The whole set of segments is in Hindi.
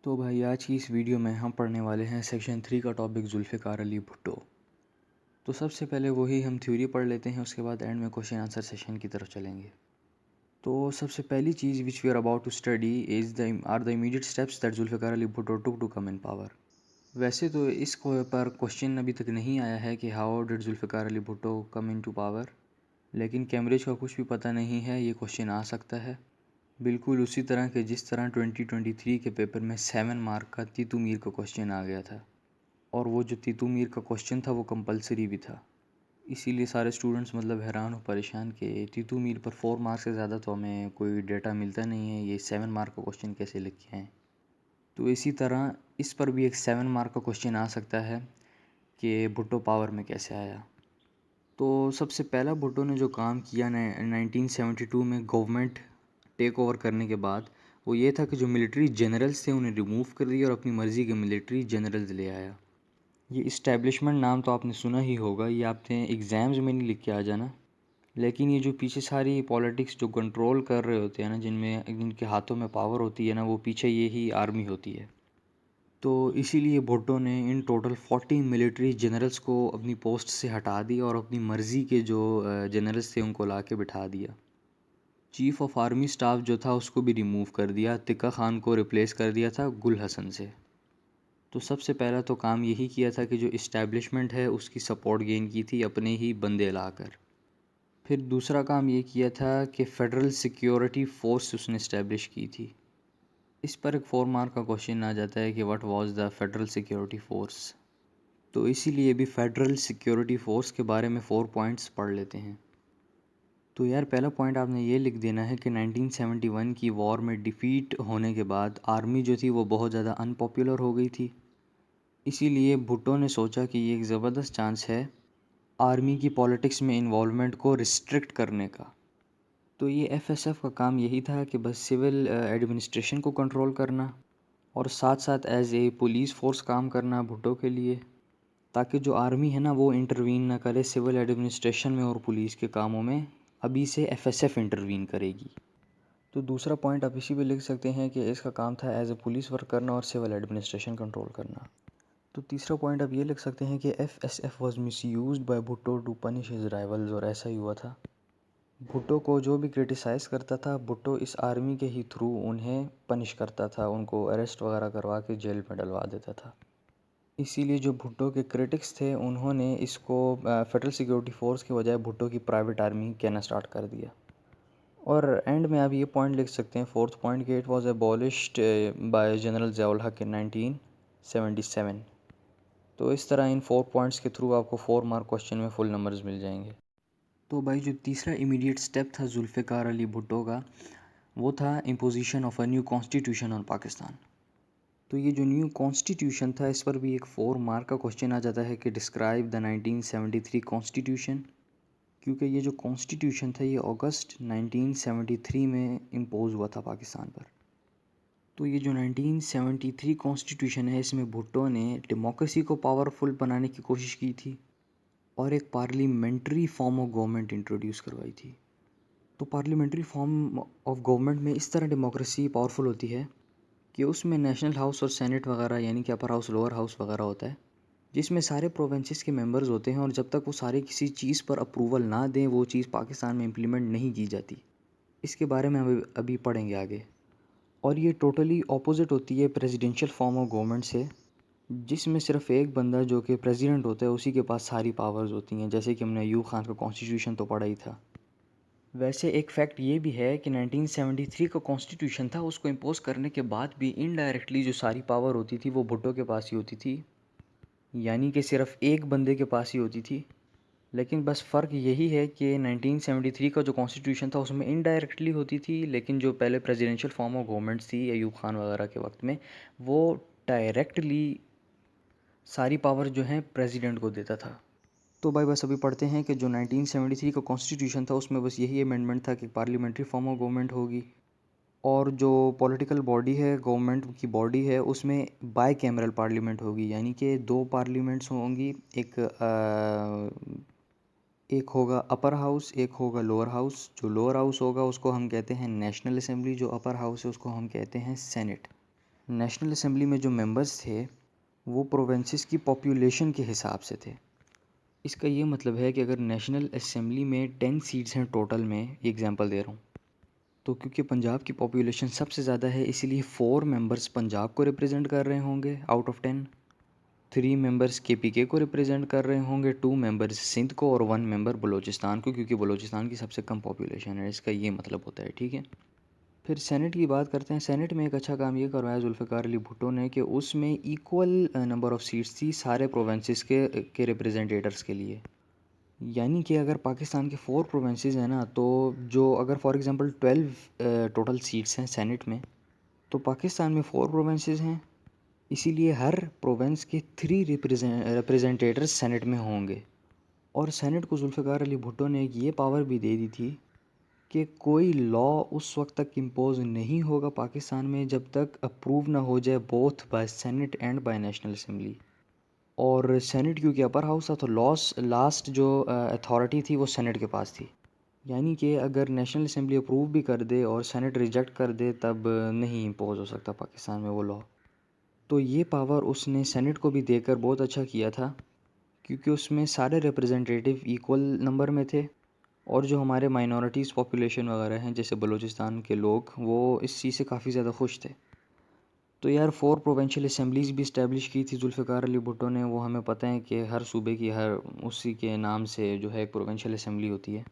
तो भाई आज की इस वीडियो में हम पढ़ने वाले हैं सेक्शन 3 का टॉपिक जुल्फ़िकार अली भुट्टो। तो सबसे पहले वही हम थ्योरी पढ़ लेते हैं, उसके बाद एंड में क्वेश्चन आंसर सेशन की तरफ चलेंगे। तो सबसे पहली चीज़ which we are about to study are the immediate steps that Zulfikar Ali Bhutto took to come in power. वैसे तो इस पर क्वेश्चन अभी तक नहीं आया है कि how did Zulfikar Ali Bhutto come into power, लेकिन कैम्ब्रिज का कुछ भी पता नहीं है, ये क्वेश्चन आ सकता है। बिल्कुल उसी तरह के जिस तरह 2023 के पेपर में 7 मार्क का तीतू मीर का क्वेश्चन आ गया था, और वो जो तीतू मीर का क्वेश्चन था वो कंपलसरी भी था। इसीलिए सारे स्टूडेंट्स मतलब हैरान हो परेशान कि तीतू मीर पर 4 मार्क्स से ज़्यादा तो हमें कोई डेटा मिलता नहीं है, ये 7 मार्क का क्वेश्चन कैसे लिखे हैं। तो इसी तरह इस पर भी एक 7 मार्क का क्वेश्चन आ सकता है कि भुट्टो पावर में कैसे आया। तो सबसे पहला भुट्टो ने जो काम किया 1972 में गवर्नमेंट टेक ओवर करने के बाद, वो ये था कि जो मिलिट्री जनरल्स थे उन्हें रिमूव कर दिया और अपनी मर्ज़ी के मिलिट्री जनरल्स ले आया। ये इस्टेब्लिशमेंट नाम तो आपने सुना ही होगा, ये आपने एग्ज़ाम्स में नहीं लिख के आ जाना। लेकिन ये जो पीछे सारी पॉलिटिक्स जो कंट्रोल कर रहे होते हैं ना, जिनके हाथों में पावर होती है ना, वो पीछे यही आर्मी होती है। तो इसीलिए भुट्टो ने इन टोटल 40 मिलिट्री जनरल्स को अपनी पोस्ट से हटा दिया और अपनी मर्ज़ी के जो जनरल्स थे उनको ला के बिठा दिया। चीफ़ ऑफ आर्मी स्टाफ जो था उसको भी रिमूव कर दिया, तिक्का खान को रिप्लेस कर दिया था गुल हसन से। तो सबसे पहला तो काम यही किया था कि जो इस्टेब्लिशमेंट है उसकी सपोर्ट गेन की थी अपने ही बंदे लाकर। फिर दूसरा काम ये किया था कि फ़ेडरल सिक्योरिटी फ़ोर्स उसने इस्टेब्लिश की थी। इस पर एक 4 मार्क का क्वेश्चन आ जाता है कि what was the federal security force. तो इसीलिए भी फेडरल सिक्योरिटी फ़ोर्स के बारे में 4 पॉइंट्स पढ़ लेते हैं। तो यार पहला पॉइंट आपने ये लिख देना है कि 1971 की वॉर में डिफ़ीट होने के बाद आर्मी जो थी वो बहुत ज़्यादा अनपॉपुलर हो गई थी। इसीलिए भुट्टो ने सोचा कि ये एक ज़बरदस्त चांस है आर्मी की पॉलिटिक्स में इन्वॉल्वमेंट को रिस्ट्रिक्ट करने का। तो ये एफएसएफ का काम यही था कि बस सिविल एडमिनिस्ट्रेशन को कंट्रोल करना और साथ साथ एज ए पुलिस फोर्स काम करना भुट्टो के लिए, ताकि जो आर्मी है ना वो इंटरवीन ना करे सिविल एडमिनिस्ट्रेशन में और पुलिस के कामों में। अभी से एफएसएफ इंटरवीन करेगी। तो दूसरा पॉइंट आप इसी पे लिख सकते हैं कि इसका काम था एज ए पुलिस वर्क करना और सिविल एडमिनिस्ट्रेशन कंट्रोल करना। तो तीसरा पॉइंट आप ये लिख सकते हैं कि FSF was misused by Bhutto to punish his rivals, और ऐसा ही हुआ था। भुट्टो को जो भी क्रिटिसाइज़ करता था भुट्टो इस आर्मी के ही थ्रू उन्हें पनिश करता था, उनको अरेस्ट वगैरह करवा के जेल में डलवा देता था। इसीलिए जो भुट्टो के क्रिटिक्स थे उन्होंने इसको फेडरल सिक्योरिटी फोर्स के बजाय भुट्टो की प्राइवेट आर्मी कहना स्टार्ट कर दिया। और एंड में आप ये पॉइंट लिख सकते हैं, फोर्थ पॉइंट, कि it was abolished by general Zia-ul Haq in 1977। तो इस तरह इन 4 पॉइंट्स के थ्रू आपको 4 मार्क क्वेश्चन में फुल नंबर्स मिल जाएंगे। तो भाई जो तीसरा इमीडिएट स्टेप था जुल्फ़िकार अली भुट्टो का, वो था imposition of a new constitution on Pakistan. तो ये जो न्यू कॉन्स्टिट्यूशन था इस पर भी एक 4 मार्क का क्वेश्चन आ जाता है कि डिस्क्राइब द 1973 कॉन्स्टिट्यूशन, क्योंकि ये जो कॉन्स्टिट्यूशन था ये अगस्त 1973 में इम्पोज हुआ था पाकिस्तान पर। तो ये जो 1973 कॉन्स्टिट्यूशन है इसमें भुट्टो ने डेमोक्रेसी को पावरफुल बनाने की कोशिश की थी और एक parliamentary form of government introduce करवाई थी। तो पार्लियामेंट्री फॉर्म ऑफ गवर्नमेंट में इस तरह डेमोक्रेसी पावरफुल होती है कि उसमें नेशनल हाउस और सेनेट वगैरह यानी कि अपर हाउस लोअर हाउस वगैरह होता है, जिसमें सारे प्रोविंसेस के मेंबर्स होते हैं, और जब तक वो सारे किसी चीज़ पर अप्रूवल ना दें वो चीज़ पाकिस्तान में इम्प्लीमेंट नहीं की जाती। इसके बारे में हम अभी पढ़ेंगे आगे। और ये टोटली ऑपोजिट होती है प्रेसिडेंशियल फॉर्म ऑफ गवर्नमेंट से, जिसमें सिर्फ एक बंदा जो कि प्रेसिडेंट होता है उसी के पास सारी पावर्स होती हैं, जैसे कि हमने अयूब खान का कॉन्स्टिट्यूशन तो पढ़ा ही था। वैसे एक फैक्ट ये भी है कि 1973 का कॉन्स्टिट्यूशन था, उसको इम्पोज करने के बाद भी इनडायरेक्टली जो सारी पावर होती थी वो भुट्टो के पास ही होती थी, यानी कि सिर्फ एक बंदे के पास ही होती थी। लेकिन बस फ़र्क यही है कि 1973 का जो कॉन्स्टिट्यूशन था उसमें इनडायरेक्टली होती थी, लेकिन जो पहले प्रेसिडेंशियल फॉर्म ऑफ गवर्नमेंट्स थी अयूब खान वगैरह के वक्त में, वो डायरेक्टली सारी पावर जो है प्रेसिडेंट को देता था। तो भाई बस अभी पढ़ते हैं कि जो 1973 का कॉन्स्टिट्यूशन था उसमें बस यही अमेंडमेंट था कि पार्लियामेंट्री फॉर्म ऑफ गवर्नमेंट होगी, और जो पॉलिटिकल बॉडी है गवर्नमेंट की बॉडी है उसमें बाय कैमरल पार्लियामेंट होगी, यानी कि 2 पार्लियामेंट्स होंगी। एक होगा अपर हाउस, एक होगा लोअर हाउस। जो लोअर हाउस होगा उसको हम कहते हैं नेशनल असेंबली, जो अपर हाउस है उसको हम कहते हैं सेनेट। नेशनल असेंबली में जो मेंबर्स थे वो प्रोविंसेस की पॉपुलेशन के हिसाब से थे। इसका ये मतलब है कि अगर नेशनल असेंबली में 10 सीट्स हैं टोटल में, एग्जांपल दे रहा हूँ, तो क्योंकि पंजाब की पॉपुलेशन सबसे ज़्यादा है इसीलिए 4 मेंबर्स पंजाब को रिप्रेजेंट कर रहे होंगे आउट ऑफ 10, 3 मेंबर्स केपीके को रिप्रेजेंट कर रहे होंगे, 2 मेंबर्स सिंध को और 1 मेंबर बलूचिस्तान को, क्योंकि बलूचिस्तान की सबसे कम पॉपुलेशन है। इसका ये मतलब होता है, ठीक है। फिर सेनेट की बात करते हैं। सेनेट में एक अच्छा काम ये करवाया जुल्फ़िकार अली भुट्टो ने कि उसमें इक्वल नंबर ऑफ़ सीट्स थी सारे प्रोविंसेस के रिप्रेजेंटेटर्स के लिए। यानी कि अगर पाकिस्तान के 4 प्रोविंसेस हैं ना, तो जो अगर फॉर एग्ज़ाम्पल 12 टोटल सीट्स हैं सेनेट में, तो पाकिस्तान में 4 प्रोविंसेस हैं, इसीलिए हर प्रोविंस के 3 रिप्रेजेंटेटर्स सेनेट में होंगे। और सेनेट को जुल्फ़िकार अली भुट्टो ने एक ये पावर भी दे दी थी कि कोई लॉ उस वक्त तक इम्पोज नहीं होगा पाकिस्तान में जब तक अप्रूव ना हो जाए both by senate and by national assembly. और सेनेट क्योंकि अपर हाउस था तो लास्ट जो अथॉरिटी थी वो सेनेट के पास थी। यानी कि अगर नेशनल असेंबली अप्रूव भी कर दे और सेनेट रिजेक्ट कर दे तब नहीं इम्पोज हो सकता पाकिस्तान में वो लॉ। तो ये पावर उसने सेनेट को भी देकर बहुत अच्छा किया था, क्योंकि उसमें सारे रिप्रेजेंटेटिव इक्वल नंबर में थे। और जो हमारे माइनॉरिटीज़ पॉपुलेशन वगैरह हैं जैसे बलूचिस्तान के लोग, वो इस चीज़ से काफ़ी ज़्यादा खुश थे। तो यार 4 प्रोविंशियल असेंबलीज़ भी इस्टेब्लिश की थी जुल्फ़िकार अली भुट्टो ने। वो हमें पता है कि हर सूबे की हर उसी के नाम से जो है एक प्रोविंशियल असेंबली होती है।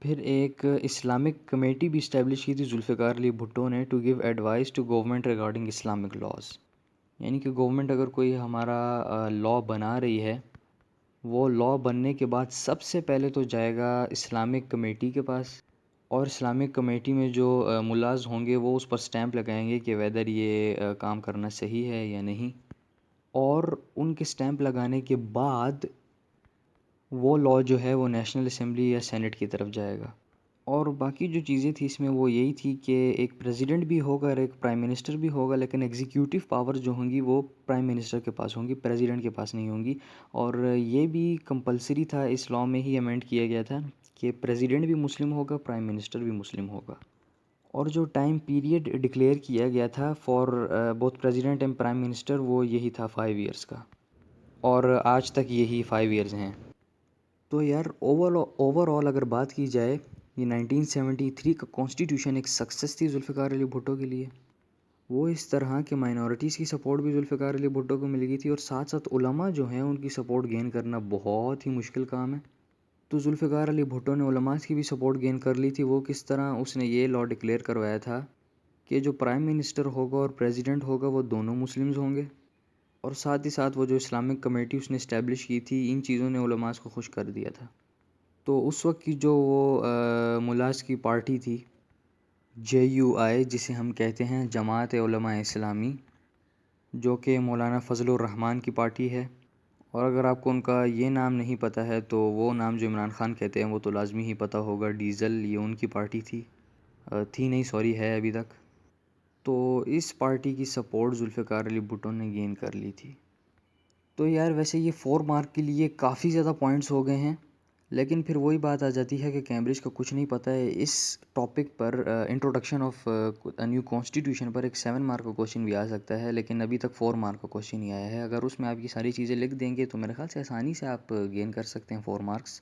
फिर एक इस्लामिक कमेटी भी इस्टेब्लिश की थी जुल्फ़िकार अली भुट्टो ने to give advice to government regarding Islamic laws. यानी कि गवर्नमेंट अगर कोई हमारा लॉ बना रही है, वो लॉ बनने के बाद सबसे पहले तो जाएगा इस्लामिक कमेटी के पास। और इस्लामिक कमेटी में जो मुल्लाज़ होंगे वो उस पर स्टैंप लगाएंगे कि वेदर ये काम करना सही है या नहीं। और उनके स्टैंप लगाने के बाद वो लॉ जो है वो नेशनल असेंबली या सेनेट की तरफ जाएगा। और बाकी जो चीज़ें थी इसमें वो यही थी कि एक प्रेसिडेंट भी होगा और एक प्राइम मिनिस्टर भी होगा, लेकिन एग्जीक्यूटिव पावर जो होंगी वो प्राइम मिनिस्टर के पास होंगी, प्रेसिडेंट के पास नहीं होंगी। और ये भी कंपलसरी था, इस लॉ में ही अमेंड किया गया था कि प्रेसिडेंट भी मुस्लिम होगा, प्राइम मिनिस्टर भी मुस्लिम होगा। और जो टाइम पीरियड डिक्लेयर किया गया था for both president and prime minister वो यही था 5 इयर्स का। और आज तक यही 5 इयर्स हैं। तो यार ओवरऑल अगर बात की जाए, ये 1973 का कॉन्स्टिट्यूशन एक सक्सेस थी जुल्फ़िकार अली भुट्टो के लिए। वो इस तरह के माइनॉरिटीज़ की सपोर्ट भी जुल्फ़िकार अली भुट्टो को मिल गई थी, और साथ साथ उलमा जो हैं उनकी सपोर्ट गेन करना बहुत ही मुश्किल काम है। तो जुल्फ़िकार अली भुट्टो ने उलमा की भी सपोर्ट गेन कर ली थी। वो किस तरह, उसने ये लॉ डिक्लेयर करवाया था कि जो प्राइम मिनिस्टर होगा और प्रेसिडेंट होगा वो दोनों मुस्लिम्स होंगे। और साथ ही साथ वो जो इस्लामिक कमेटी उसने इस्टेब्लिश की थी, इन चीज़ों ने उलमा को खुश कर दिया था। तो उस वक्त की जो वो मुल्लाज़ की पार्टी थी JUI, जिसे हम कहते हैं जमात उलमा इस्लामी, जो कि मौलाना फ़ज़लुर रहमान की पार्टी है। और अगर आपको उनका ये नाम नहीं पता है तो वो नाम जो इमरान ख़ान कहते हैं वो तो लाजमी ही पता होगा, डीज़ल, ये उनकी पार्टी थी। थी नहीं, सॉरी, है अभी तक। तो इस पार्टी की सपोर्ट जुल्फ़िकार अली भुट्टो ने गेन कर ली थी। तो यार वैसे ये 4 मार्क के लिए काफ़ी ज़्यादा पॉइंट्स हो गए हैं, लेकिन फिर वही बात आ जाती है कि कैम्ब्रिज का कुछ नहीं पता है। इस टॉपिक पर इंट्रोडक्शन ऑफ न्यू कॉन्स्टिट्यूशन पर एक 7 मार्क का क्वेश्चन भी आ सकता है, लेकिन अभी तक 4 मार्क का क्वेश्चन ही आया है। अगर उसमें आप ये सारी चीज़ें लिख देंगे तो मेरे ख्याल से आसानी से आप गेन कर सकते हैं 4 मार्क्स,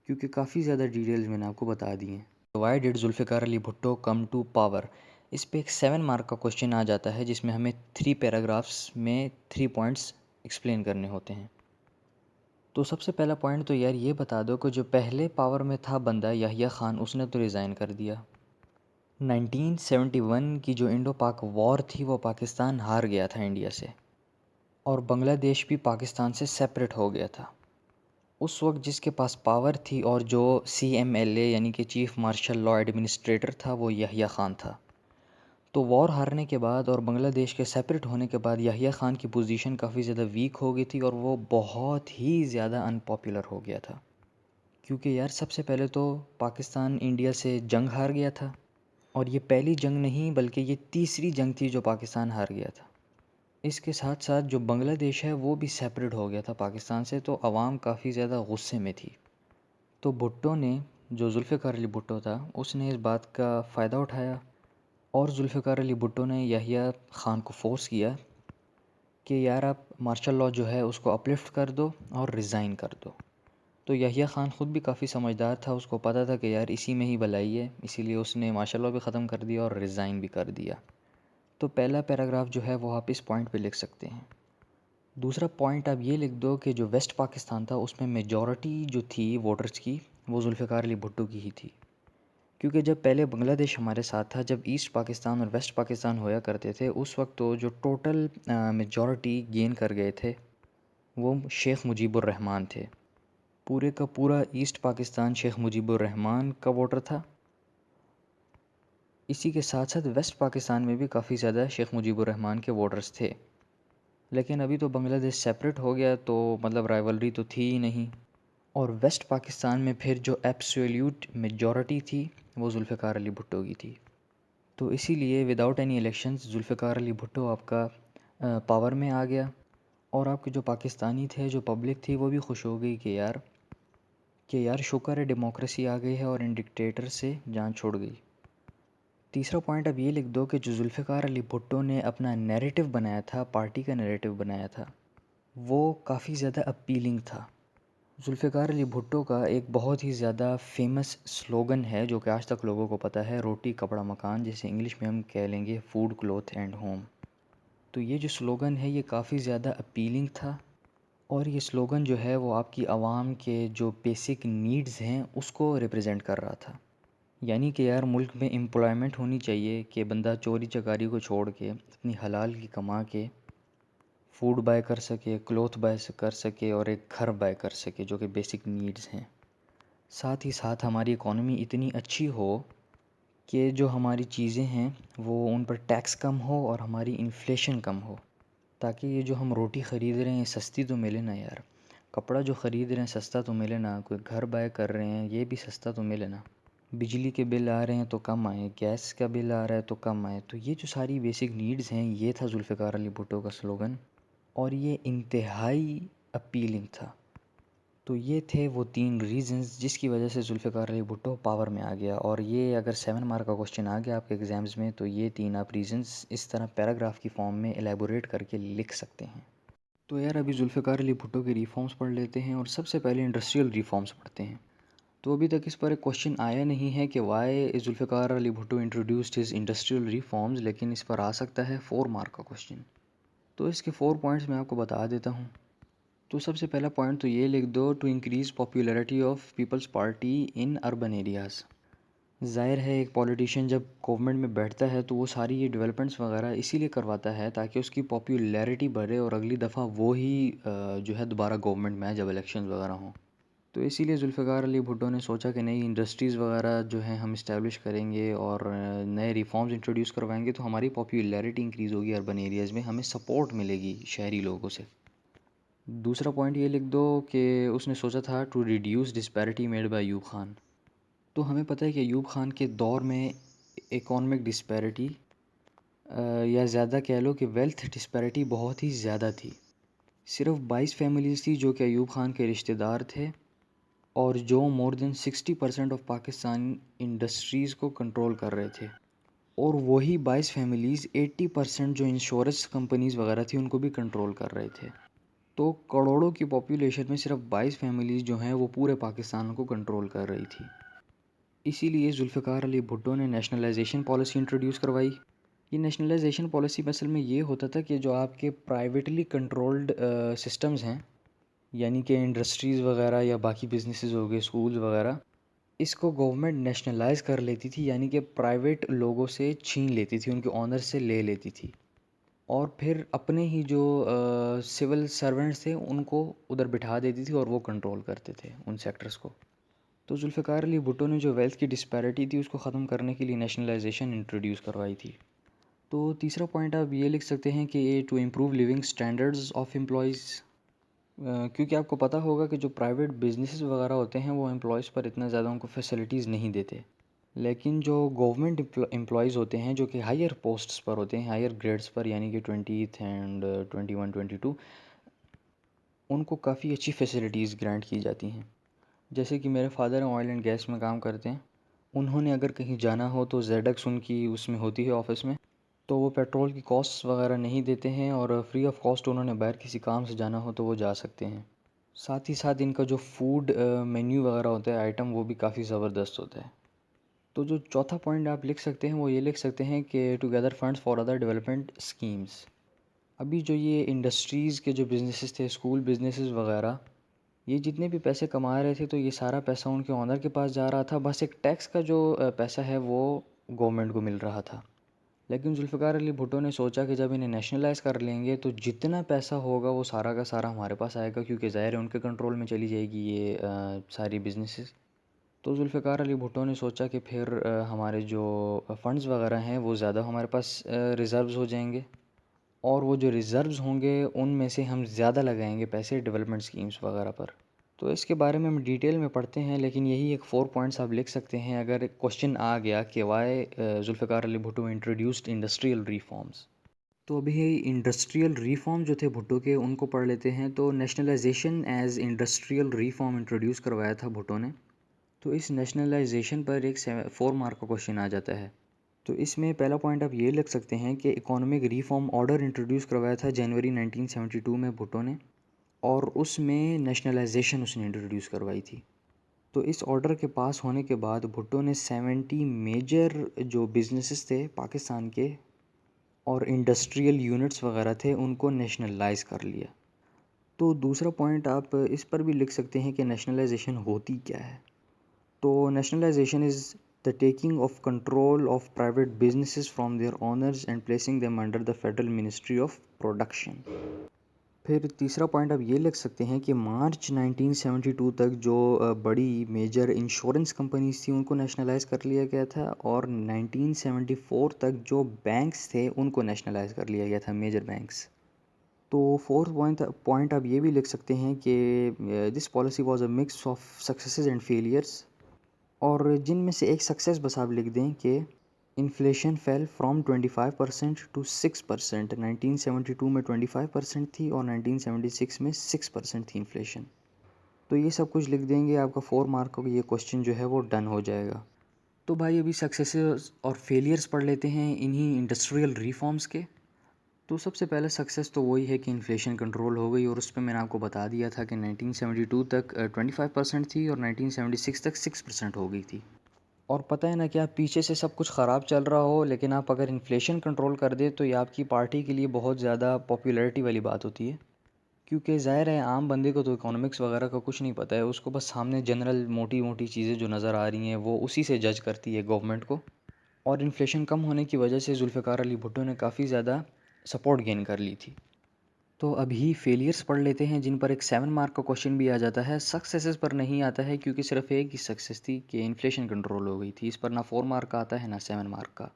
क्योंकि काफ़ी ज़्यादा डिटेल्स मैंने आपको बता दी हैं। Why did Zulfikar Ali Bhutto come to power, इस पे एक 7 मार्क का क्वेश्चन आ जाता है, जिसमें हमें 3 पैराग्राफ्स में 3 पॉइंट्स एक्सप्लेन करने होते हैं। तो सबसे पहला पॉइंट तो यार ये बता दो कि जो पहले पावर में था बंदा याहिया ख़ान, उसने तो रिज़ाइन कर दिया। 1971 की जो इंडो पाक वॉर थी वो पाकिस्तान हार गया था इंडिया से, और बांग्लादेश भी पाकिस्तान से सेपरेट हो गया था। उस वक्त जिसके पास पावर थी और जो CMLA यानी कि चीफ़ मार्शल लॉ एडमिनिस्ट्रेटर था वो याहिया ख़ान था। तो वॉर हारने के बाद और बांग्लादेश के सेपरेट होने के बाद याहिया ख़ान की पोजीशन काफ़ी ज़्यादा वीक हो गई थी और वो बहुत ही ज़्यादा अनपॉपुलर हो गया था। क्योंकि यार सबसे पहले तो पाकिस्तान इंडिया से जंग हार गया था, और ये पहली जंग नहीं बल्कि ये तीसरी जंग थी जो पाकिस्तान हार गया था। इसके साथ साथ जो बांग्लादेश है वो भी सेपरेट हो गया था पाकिस्तान से, तो आवाम काफ़ी ज़्यादा गुस्से में थी। तो भुट्टो ने, जो जुल्फ़िकार अली भुट्टो था, उसने इस बात का फ़ायदा उठाया और जुल्फ़िकार अली भुट्टो ने याहिया ख़ान को फ़ोर्स किया कि यार आप मार्शल लॉ जो है उसको अपलिफ्ट कर दो और रिज़ाइन कर दो। तो याहिया ख़ान ख़ुद भी काफ़ी समझदार था, उसको पता था कि यार इसी में ही भलाई है, इसीलिए उसने मार्शल लॉ भी ख़त्म कर दिया और रिज़ाइन भी कर दिया। तो पहला पैराग्राफ जो है वो आप इस पॉइंट पे लिख सकते हैं। दूसरा पॉइंट आप ये लिख दो कि जो वेस्ट पाकिस्तान था उसमें मेजॉरिटी जो थी वोटर्स की वो जुल्फ़िकार अली भुट्टो की ही थी। क्योंकि जब पहले बांग्लादेश हमारे साथ था, जब ईस्ट पाकिस्तान और वेस्ट पाकिस्तान होया करते थे, उस वक्त तो जो टोटल मेजॉरिटी गेन कर गए थे वो शेख मुजीबुर रहमान थे। पूरे का पूरा ईस्ट पाकिस्तान शेख मुजीबुर रहमान का वोटर था। इसी के साथ साथ वेस्ट पाकिस्तान में भी काफ़ी ज़्यादा शेख मुजीबुर रहमान के वोटर्स थे। लेकिन अभी तो बांग्लादेश सेपरेट हो गया, तो मतलब राइवलरी तो थी ही नहीं। और वेस्ट पाकिस्तान में फिर जो एब्सोल्यूट मेजॉरिटी थी वो जुल्फ़िकार अली भुट्टो की थी। तो इसीलिए without any elections Zulfikar Ali Bhutto आपका पावर में आ गया। और आपके जो पाकिस्तानी थे, जो पब्लिक थी, वो भी खुश हो गई कि यार शुक्र है डेमोक्रेसी आ गई है और इन डिक्टेटर से जान छोड़ गई। तीसरा पॉइंट अब ये लिख दो कि जो जुल्फ़िकार अली भुट्टो ने अपना नैरेटिव बनाया था, पार्टी का नैरेटिव बनाया था, वो काफ़ी ज़्यादा अपीलिंग था। जुल्फ़िकार अली भुट्टो का एक बहुत ही ज़्यादा फेमस स्लोगन है जो कि आज तक लोगों को पता है, रोटी कपड़ा मकान, जिसे इंग्लिश में हम कह लेंगे फूड क्लॉथ एंड होम। तो ये जो स्लोगन है ये काफ़ी ज़्यादा अपीलिंग था और ये स्लोगन जो है वो आपकी आवाम के जो बेसिक नीड्स हैं उसको रिप्रेजेंट कर रहा था। यानी कि यार मुल्क में एम्प्लॉयमेंट होनी चाहिए कि बंदा चोरी चकारी को छोड़ के अपनी हलाल की कमा के फूड बाय कर सके, क्लॉथ बाय कर सके और एक घर बाय कर सके, जो कि बेसिक नीड्स हैं। साथ ही साथ हमारी इकॉनमी इतनी अच्छी हो कि जो हमारी चीज़ें हैं वो उन पर टैक्स कम हो और हमारी इन्फ्लेशन कम हो, ताकि ये जो हम रोटी ख़रीद रहे हैं सस्ती तो मिले ना यार, कपड़ा जो ख़रीद रहे हैं सस्ता तो मिले ना, कोई घर बाय कर रहे हैं ये भी सस्ता तो मिले ना, बिजली के बिल आ रहे हैं तो कम आए, गैस का बिल आ रहा है तो कम आए। तो ये जो सारी बेसिक नीड्स हैं ये था जुल्फ़िकार अली भुट्टो का स्लोगन और ये इंतहाई अपीलिंग था। तो ये थे वो 3 रीज़न्स जिसकी वजह से जुल्फ़िकार अली भुट्टो पावर में आ गया। और ये अगर 7 मार्क का क्वेश्चन आ गया आपके एग्ज़ाम्स में तो ये 3 आप रीज़न्स इस तरह पैराग्राफ की फॉर्म में एलैबोरेट करके लिख सकते हैं। तो यार अभी जुल्फ़िकार अली भुट्टो के रिफॉर्म्स पढ़ लेते हैं और सबसे पहले इंडस्ट्रियल रिफॉर्म्स पढ़ते हैं। तो अभी तक इस पर एक क्वेश्चन आया नहीं है कि why Zulfikar Ali Bhutto introduced his industrial reforms, लेकिन इस पर आ सकता है 4 मार्क का क्वेश्चन। तो इसके 4 पॉइंट्स मैं आपको बता देता हूँ। तो सबसे पहला पॉइंट तो ये लिख दो, to increase popularity of Peoples Party in urban areas. ज़ाहिर है एक पॉलिटिशियन जब गवर्नमेंट में बैठता है तो वो सारी ये डेवलपमेंट्स वगैरह इसीलिए करवाता है ताकि उसकी पॉपुलैरिटी बढ़े और अगली दफ़ा वो ही जो है दोबारा गवर्नमेंट में आए जब इलेक्शन वगैरह हों। तो इसीलिए जुल्फ़िकार अली भुट्टो ने सोचा कि नई इंडस्ट्रीज़ वगैरह जो हैं हम इस्टेब्लिश करेंगे और नए रिफॉर्म्स इंट्रोड्यूस करवाएंगे तो हमारी पॉपुलैरिटी इंक्रीज़ होगी, अर्बन एरियाज़ में हमें सपोर्ट मिलेगी शहरी लोगों से। दूसरा पॉइंट ये लिख दो कि उसने सोचा था to reduce disparity made by Ayub Khan. तो हमें पता है कि अयूब खान के दौर में इकोनॉमिक डिस्पैरिटी या ज़्यादा कह लो कि वेल्थ डिस्पैरिटी बहुत ही ज़्यादा थी। सिर्फ 22 फैमिलीज़ थी जो कि अयूब खान के रिश्तेदार थे और जो more than 60% of Pakistan industries को कंट्रोल कर रहे थे। और वही 22 फैमिलीज़ 80% जो इंश्योरेंस कंपनीज़ वगैरह थी उनको भी कंट्रोल कर रहे थे। तो करोड़ों की पॉपुलेशन में सिर्फ 22 फैमिलीज़ जो हैं वो पूरे पाकिस्तान को कंट्रोल कर रही थी। इसीलिए जुल्फ़िकार अली भुट्टो ने नेशनलाइजेशन पॉलिसी इंट्रोड्यूस करवाई। ये नेशनलाइजेशन पॉलिसी में असल में ये होता था कि जो आपके प्राइवेटली कंट्रोल्ड सिस्टम्स हैं, यानी कि इंडस्ट्रीज़ वगैरह या बाकी बिजनेसेस हो गए, स्कूल्स वगैरह, इसको गवर्नमेंट नेशनलाइज कर लेती थी, यानी कि प्राइवेट लोगों से छीन लेती थी, उनके ऑनर से ले लेती थी और फिर अपने ही जो सिविल सर्वेंट्स थे उनको उधर बिठा देती थी और वो कंट्रोल करते थे उन सेक्टर्स को। तो जुल्फ़िकार अली भुट्टो ने जो वेल्थ की डिस्पैरिटी थी उसको ख़त्म करने के लिए नेशनलाइजेशन इंट्रोड्यूस करवाई थी। तो तीसरा पॉइंट आप ये लिख सकते हैं कि ये to improve living standards of employees. क्योंकि आपको पता होगा कि जो प्राइवेट बिजनेसेस वगैरह होते हैं वो एम्प्लॉयज़ पर इतना ज़्यादा उनको फैसिलिटीज़ नहीं देते, लेकिन जो गवर्नमेंट एम्प्लॉयज़ होते हैं जो कि हायर पोस्ट्स पर होते हैं, हायर ग्रेड्स पर, यानी कि 20th एंड 21 22, उनको काफ़ी अच्छी फैसिलिटीज़ ग्रांट की जाती हैं। जैसे कि मेरे फादर ऑयल एंड गैस में काम करते हैं, उन्होंने अगर कहीं जाना हो तो जेडक्स उनकी उसमें होती है ऑफ़िस में, तो वो पेट्रोल की कॉस्ट वगैरह नहीं देते हैं और फ्री ऑफ कॉस्ट उन्होंने बाहर किसी काम से जाना हो तो वो जा सकते हैं। साथ ही साथ इनका जो फूड मेन्यू वगैरह होता है आइटम, वो भी काफ़ी ज़बरदस्त होता है। तो जो चौथा पॉइंट आप लिख सकते हैं वो ये लिख सकते हैं कि together funds for other development schemes. अभी जो ये इंडस्ट्रीज़ के जो बिज़नेसेस थे, स्कूल बिज़नेसेस वगैरह, ये जितने भी पैसे कमा रहे थे तो ये सारा पैसा उनके ओनर के पास जा रहा था। बस एक टैक्स का जो पैसा है वो गवर्नमेंट को मिल रहा था। लेकिन जुल्फ़िकार अली भुट्टो ने सोचा कि जब इन्हें नेशनलाइज़ कर लेंगे तो जितना पैसा होगा वो सारा का सारा हमारे पास आएगा, क्योंकि ज़ाहिर है उनके कंट्रोल में चली जाएगी ये सारी बिज़नेसेस। तो जुल्फ़िकार अली भुट्टो ने सोचा कि फिर हमारे जो फ़ंड्स वगैरह हैं वो ज़्यादा हमारे पास रिज़र्व्स हो जाएंगे, और वो जो रिज़र्व्स होंगे उनमें से हम ज़्यादा लगाएंगे पैसे डेवलपमेंट स्कीम्स वगैरह पर। तो इसके बारे में हम डिटेल में पढ़ते हैं, लेकिन यही एक 4 पॉइंट्स आप लिख सकते हैं अगर क्वेश्चन आ गया कि why Zulfikar Ali Bhutto introduced industrial reforms. तो अभी इंडस्ट्रियल रिफॉर्म जो थे भुट्टो के, उनको पढ़ लेते हैं। तो nationalisation as industrial reform introduce करवाया था भुट्टो ने। तो इस नेशनलाइजेशन पर एक 4 मार्क का क्वेश्चन आ जाता है। तो इसमें पहला पॉइंट आप ये लिख सकते हैं कि इकोनॉमिक रिफॉर्म ऑर्डर इंट्रोड्यूस करवाया था जनवरी 1972 में भुट्टो ने, और उसमें नेशनलाइजेशन उसने इंट्रोड्यूस करवाई थी। तो इस ऑर्डर के पास होने के बाद भुट्टो ने 70 मेजर जो बिजनेसेस थे पाकिस्तान के और इंडस्ट्रियल यूनिट्स वगैरह थे उनको नेशनलाइज कर लिया। तो दूसरा पॉइंट आप इस पर भी लिख सकते हैं कि नेशनलाइजेशन होती क्या है। तो nationalisation is the taking of control of private businesses from their owners and placing them under the federal ministry of production. फिर तीसरा पॉइंट आप ये लिख सकते हैं कि मार्च 1972 तक जो बड़ी मेजर इंश्योरेंस कंपनीज थी उनको नेशनलाइज कर लिया गया था, और 1974 तक जो बैंक्स थे उनको नेशनलाइज कर लिया गया था, मेजर बैंक्स। तो फोर्थ पॉइंट आप ये भी लिख सकते हैं कि this policy was a mix of successes and failures, और जिनमें से एक सक्सेस बस आप लिख दें कि इन्फ्लेशन फेल फ्रॉम 25% टू 6%। 1972 में 25% थी और 1976 में 6% थी इन्फ्लेशन। तो ये सब कुछ लिख देंगे, आपका 4 मार्क का ये क्वेश्चन जो है वो डन हो जाएगा। तो भाई अभी सक्सेसेस और फेलियर्स पढ़ लेते हैं इन्हीं इंडस्ट्रियल रिफॉर्म्स के। तो सबसे पहले सक्सेस तो वही है कि इन्फ्लेशन कंट्रोल हो गई, और उस पर मैंने आपको बता दिया था कि 1972 तक 25% थी और 1976 तक 6% हो गई थी। और पता है ना क्या, पीछे से सब कुछ ख़राब चल रहा हो लेकिन आप अगर इन्फ्लेशन कंट्रोल कर दे तो ये आपकी पार्टी के लिए बहुत ज़्यादा पॉपुलैरिटी वाली बात होती है। क्योंकि ज़ाहिर है आम बंदे को तो इकोनॉमिक्स वगैरह का कुछ नहीं पता है, उसको बस सामने जनरल मोटी मोटी चीज़ें जो नज़र आ रही हैं वो उसी से जज करती है गवर्नमेंट को। और इन्फ्लेशन कम होने की वजह से जुल्फ़िकार अली भुट्टो ने काफ़ी ज़्यादा सपोर्ट गेन कर ली थी। तो अभी फेलियर्स पढ़ लेते हैं जिन पर एक 7 मार्क का क्वेश्चन भी आ जाता है। सक्सेसेस पर नहीं आता है क्योंकि सिर्फ एक ही सक्सेस थी कि इन्फ्लेशन कंट्रोल हो गई थी। इस पर ना 4 मार्क का आता है ना 7 मार्क का।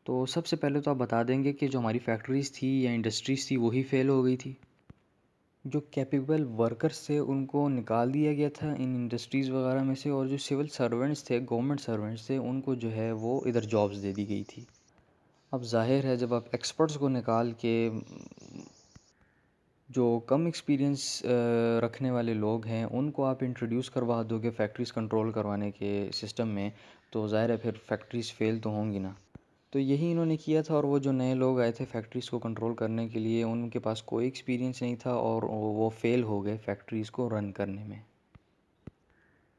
तो सबसे पहले तो आप बता देंगे कि जो हमारी फैक्ट्रीज़ थी या इंडस्ट्रीज़ थी वही फेल हो गई थी। जो कैपेबल वर्कर्स थे उनको निकाल दिया गया था इन इंडस्ट्रीज़ वगैरह में से, और जो सिविल सर्वेंट्स थे, गवर्नमेंट सर्वेंट्स थे, उनको जो है वो इधर जॉब्स दे दी गई थी। अब ज़ाहिर है जब आप एक्सपर्ट्स को निकाल के जो कम एक्सपीरियंस रखने वाले लोग हैं उनको आप इंट्रोड्यूस करवा दोगे फैक्ट्रीज़ कंट्रोल करवाने के सिस्टम में, तो ज़ाहिर है फिर फैक्ट्रीज़ फ़ेल तो होंगी ना। तो यही इन्होंने किया था, और वो जो नए लोग आए थे फैक्ट्रीज़ को कंट्रोल करने के लिए उनके पास कोई एक्सपीरियंस नहीं था और वो फ़ेल हो गए फैक्ट्रीज़ को रन करने में।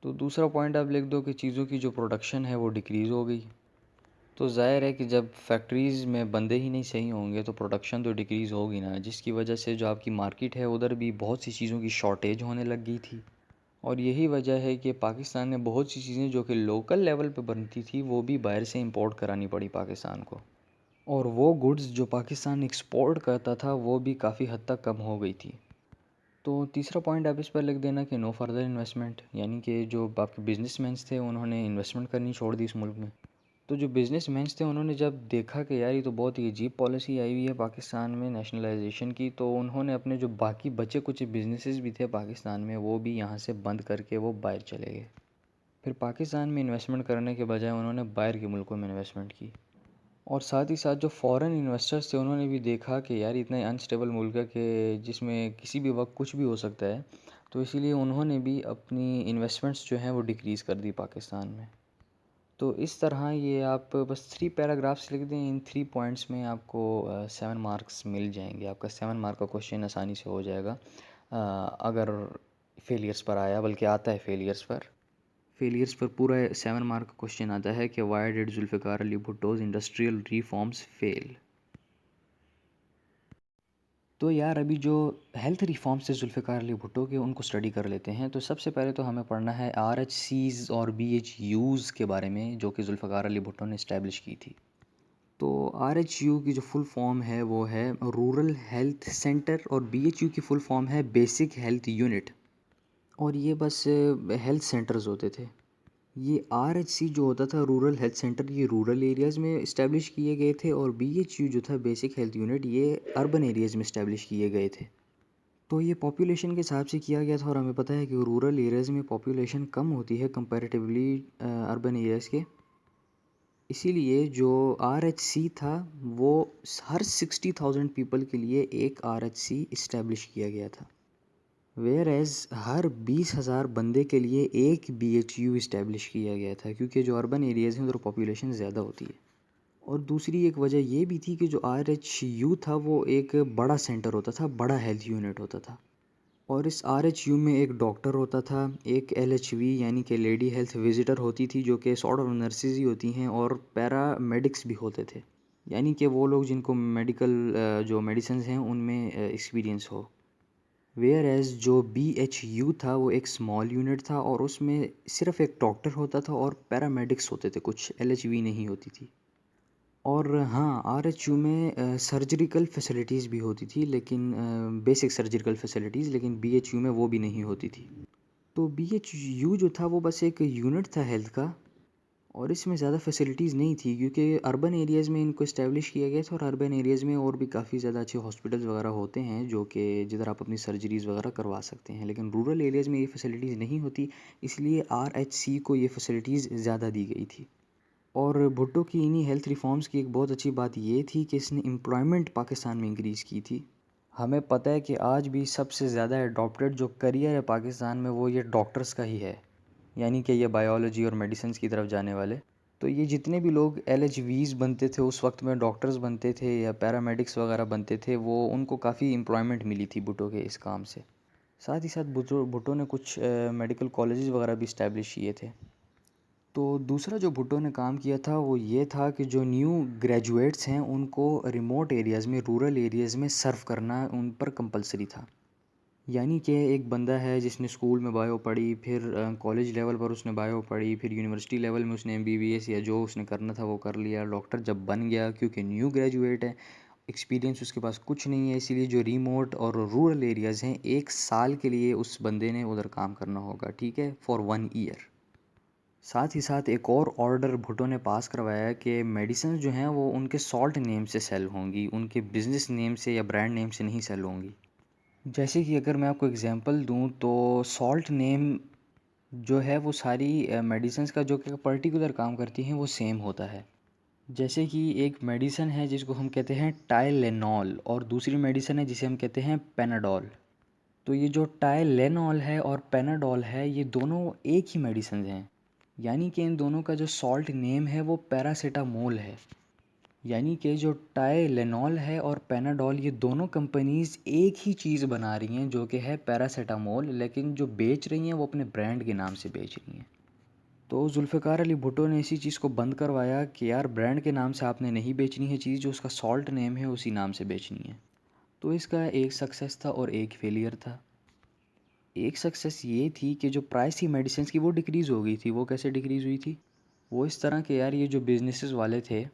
तो दूसरा पॉइंट आप लिख दो कि चीज़ों की जो प्रोडक्शन है वो डिक्रीज़ हो गई। तो ज़ाहिर है कि जब फैक्ट्रीज़ में बंदे ही नहीं सही होंगे तो प्रोडक्शन तो डिक्रीज़ होगी ना, जिसकी वजह से जो आपकी मार्केट है उधर भी बहुत सी चीज़ों की शॉर्टेज होने लग गई थी। और यही वजह है कि पाकिस्तान ने बहुत सी चीज़ें जो कि लोकल लेवल पे बनती थी वो भी बाहर से इंपोर्ट करानी पड़ी पाकिस्तान को, और वो गुड्स जो पाकिस्तान एक्सपोर्ट करता था वो भी काफ़ी हद तक कम हो गई थी। तो तीसरा पॉइंट आप इस पर लिख देना कि नो फर्दर इन्वेस्टमेंट, यानी कि जो आपके बिजनेसमैन्स थे उन्होंने इन्वेस्टमेंट करनी छोड़ दी इस मुल्क में। तो जो बिजनेसमैन्स थे उन्होंने जब देखा कि यार ये तो बहुत ही अजीब पॉलिसी आई हुई है पाकिस्तान में नेशनलाइजेशन की, तो उन्होंने अपने जो बाकी बचे कुछ बिजनेसेस भी थे पाकिस्तान में वो भी यहाँ से बंद करके वो बाहर चले गए। फिर पाकिस्तान में इन्वेस्टमेंट करने के बजाय उन्होंने बाहर के मुल्कों में इन्वेस्टमेंट की। और साथ ही साथ जो फॉरेन इन्वेस्टर्स थे उन्होंने भी देखा कि यार इतना अनस्टेबल मुल्क है कि जिसमें किसी भी वक्त कुछ भी हो सकता है, तो इसीलिए उन्होंने भी अपनी इन्वेस्टमेंट्स जो हैं वो डिक्रीज़ कर दी पाकिस्तान में। तो इस तरह ये आप बस 3 पैराग्राफ्स लिख दें, इन 3 पॉइंट्स में आपको 7 मार्क्स मिल जाएंगे। आपका 7 मार्क का क्वेश्चन आसानी से हो जाएगा अगर फेलियर्स पर आया, बल्कि आता है फेलियर्स पर पूरा 7 मार्क का क्वेश्चन आता है कि why did Zulfikar Ali Bhutto's industrial reforms fail. तो यार अभी जो हेल्थ रिफॉर्म्स थे जुल्फ़िकार अली भुट्टो के, उनको स्टडी कर लेते हैं। तो सबसे पहले तो हमें पढ़ना है RHCs और BHUs के बारे में, जो कि जुल्फ़िकार अली भुट्टो ने इस्टेब्लिश की थी। तो RHU की जो फुल फॉर्म है वो है रूरल हेल्थ सेंटर, और BHU की फुल फॉर्म है बेसिक हेल्थ यूनिट। और ये बस हेल्थ सेंटर्स होते थे। ये RHC जो होता था रूरल हेल्थ सेंटर, ये रूरल एरियाज़ में इस्टेब्लिश किए गए थे, और BHU जो था बेसिक हेल्थ यूनिट, ये अर्बन एरियाज़ में इस्टेब्लिश किए गए थे। तो ये पॉपुलेशन के हिसाब से किया गया था, और हमें पता है कि रूरल एरियाज़ में पॉपुलेशन कम होती है कंपैरेटिवली अर्बन एरियाज़ के। इसीलिए जो RHC था वो हर 60,000 पीपल के लिए एक RHC इस्टेब्लिश किया गया था। वेयर एज़ हर 20,000 बंदे के लिए एक BHU इस्टेब्लिश किया गया था, क्योंकि जो अर्बन एरियाज़ हैं उधर पॉपुलेशन ज़्यादा होती है। और दूसरी एक वजह ये भी थी कि जो RHU था वो एक बड़ा सेंटर होता था, बड़ा हेल्थ यूनिट होता था। और इस RHU में एक डॉक्टर होता था, एक LHV यानी कि लेडी हेल्थ विजिटर होती थी, जो कि सॉर्ट ऑफ नर्सेज ही होती हैं, और पैरामेडिक्स भी होते थे, यानी कि वो लोग जिनको मेडिकल जो मेडिसिन हैं उनमें एक्सपीरियंस हो। वेयर एज़ जो BHU था वो एक स्मॉल यूनिट था, और उसमें सिर्फ एक डॉक्टर होता था और पैरामेडिक्स होते थे, कुछ LHV नहीं होती थी। और हाँ, RHU में सर्जिकल फैसिलिटीज़ भी होती थी, लेकिन बेसिक सर्जिकल फैसिलिटीज़, लेकिन BHU में वो भी नहीं होती थी। तो BHU जो था वो बस एक यूनिट था हेल्थ का, और इसमें ज़्यादा फैसिलिटीज़ नहीं थी, क्योंकि अर्बन एरियाज़ में इनको इस्टेब्लिश किया गया था, और अर्बन एरियाज़ में और भी काफ़ी ज़्यादा अच्छे हॉस्पिटल्स वगैरह होते हैं, जो कि जिधर आप अपनी सर्जरीज़ वगैरह करवा सकते हैं। लेकिन रूरल एरियाज़ में ये फैसिलिटीज़ नहीं होती, इसलिए RHC को ये फैसिलिटीज़ ज़्यादा दी गई थी। और भुट्टो की इन्हीं हेल्थ रिफॉर्म्स की एक बहुत अच्छी बात ये थी कि इसने एम्प्लॉयमेंट पाकिस्तान में इंक्रीज़ की थी। हमें पता है कि आज भी सबसे ज़्यादा एडॉप्टेड जो करियर है पाकिस्तान में वो ये डॉक्टर्स का ही है, यानी कि ये बायोलॉजी और मेडिसिन्स की तरफ जाने वाले। तो ये जितने भी लोग LHVs बनते थे उस वक्त में, डॉक्टर्स बनते थे या पैरामेडिक्स वगैरह बनते थे, वो उनको काफ़ी एम्प्लॉयमेंट मिली थी भुट्टो के इस काम से। साथ ही साथ भुट्टो ने कुछ मेडिकल कॉलेजेस वगैरह भी इस्टेब्लिश किए थे। तो दूसरा जो भुट्टो ने काम किया था वो ये था कि जो न्यू ग्रेजुएट्स हैं उनको रिमोट एरियाज़ में, रूरल एरियाज़ में सर्व करना उन पर कंपलसरी था। यानी कि एक बंदा है जिसने स्कूल में बायो पढ़ी, फिर कॉलेज लेवल पर उसने बायो पढ़ी, फिर यूनिवर्सिटी लेवल में उसने MBBS या जो उसने करना था वो कर लिया, डॉक्टर जब बन गया, क्योंकि न्यू ग्रेजुएट है, एक्सपीरियंस उसके पास कुछ नहीं है, इसीलिए जो रिमोट और रूरल एरियाज़ हैं 1 साल के लिए उस बंदे ने उधर काम करना होगा, ठीक है, फॉर 1 ईयर। साथ ही साथ एक और ऑर्डर भुट्टो ने पास करवाया कि मेडिसिन जो हैं वो उनके सॉल्ट नेम से सेल होंगी, उनके बिज़नेस नेम से या ब्रांड नेम से नहीं सेल होंगी। जैसे कि अगर मैं आपको एग्जांपल दूं तो सॉल्ट नेम जो है वो सारी मेडिसिन्स का जो कि पर्टिकुलर काम करती हैं वो सेम होता है। जैसे कि एक मेडिसिन है जिसको हम कहते हैं टाइलेनॉल, और दूसरी मेडिसिन है जिसे हम कहते हैं पेनाडोल। तो ये जो टाइलेनॉल है और पेनाडोल है, ये दोनों एक ही मेडिसिन हैं, यानी कि इन दोनों का जो सॉल्ट नेम है वो पैरासीटामोल है। यानी कि जो टाइलेनॉल है और पेनाडोल, ये दोनों कंपनीज़ एक ही चीज़ बना रही हैं, जो कि है पैरासीटामोल, लेकिन जो बेच रही हैं वो अपने ब्रांड के नाम से बेच रही हैं। तो जुल्फ़िकार अली भुट्टो ने इसी चीज़ को बंद करवाया कि यार ब्रांड के नाम से आपने नहीं बेचनी है चीज़, जो उसका सॉल्ट नेम है उसी नाम से बेचनी है। तो इसका एक सक्सेस था और एक फेलियर था। एक सक्सेस ये थी कि जो प्राइस थी मेडिसिन की वो डिक्रीज़ हो गई थी। वो कैसे डिक्रीज़ हुई थी? वो इस तरह के यार, ये जो बिजनेसेस वाले थे,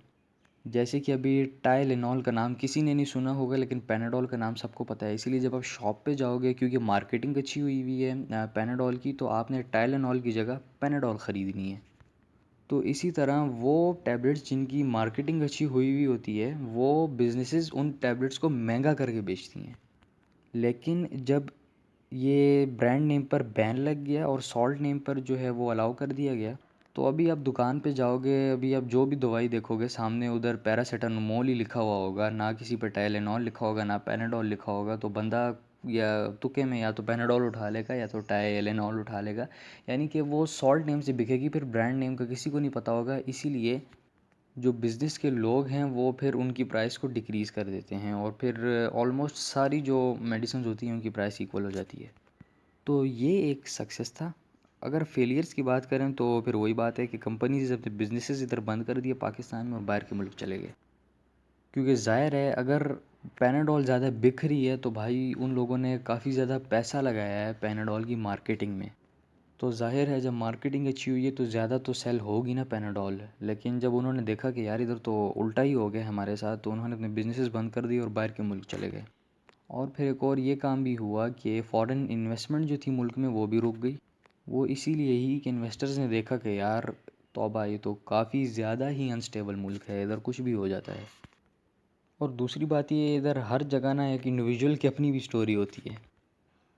जैसे कि अभी टाइलेनॉल का नाम किसी ने नहीं सुना होगा, लेकिन पेनाडोल का नाम सबको पता है। इसीलिए जब आप शॉप पे जाओगे, क्योंकि मार्केटिंग अच्छी हुई हुई है पेनाडोल की, तो आपने टाइलेनॉल की जगह पेनाडोल ख़रीदनी है। तो इसी तरह वो टैबलेट्स जिनकी मार्केटिंग अच्छी हुई हुई होती है, वो बिजनेसेस उन टैबलेट्स को महंगा करके बेचती हैं। लेकिन जब ये ब्रांड नेम पर बैन लग गया और सॉल्ट नेम पर जो है वो अलाउ कर दिया गया, तो अभी आप दुकान पे जाओगे, अभी आप जो भी दवाई देखोगे सामने, उधर पैरासीटामोल ही लिखा हुआ होगा, ना किसी पे टाइलेनॉल लिखा होगा, ना पैनाडोल लिखा होगा। तो बंदा या तुक्के में या तो पैनाडोल उठा लेगा या तो टाइलेनॉल उठा लेगा, यानी कि वो सॉल्ट नेम से बिकेगी, फिर ब्रांड नेम का किसी को नहीं पता होगा। इसीलिए जो बिज़नेस के लोग हैं वो फिर उनकी प्राइस को डिक्रीज़ कर देते हैं और फिर ऑलमोस्ट सारी जो मेडिसिन होती हैं उनकी प्राइस इक्वल हो जाती है। तो ये एक सक्सेस था। अगर फेलियर्स की बात करें तो फिर वही बात है कि कंपनीज अपने बिजनेसेस इधर बंद कर दिए पाकिस्तान में और बाहर के मुल्क चले गए, क्योंकि ज़ाहिर है अगर पैनाडोल ज़्यादा बिक रही है तो भाई उन लोगों ने काफ़ी ज़्यादा पैसा लगाया है पैनाडोल की मार्केटिंग में। तो ज़ाहिर है जब मार्केटिंग अच्छी हुई है तो ज़्यादा तो सेल होगी ना पैनाडोल। लेकिन जब उन्होंने देखा कि यार इधर तो उल्टा ही हो गया हमारे साथ, तो उन्होंने अपने बिजनेसेस बंद कर दिए और बाहर के मुल्क चले गए। और फिर एक और ये काम भी हुआ कि फ़ॉरेन इन्वेस्टमेंट जो थी मुल्क में वो भी रुक गई। वो इसीलिए ही कि इन्वेस्टर्स ने देखा कि यार तौबा, ये तो काफ़ी ज़्यादा ही अनस्टेबल मुल्क है, इधर कुछ भी हो जाता है। और दूसरी बात ये, इधर हर जगह ना एक इंडिविजुअल की अपनी भी स्टोरी होती है।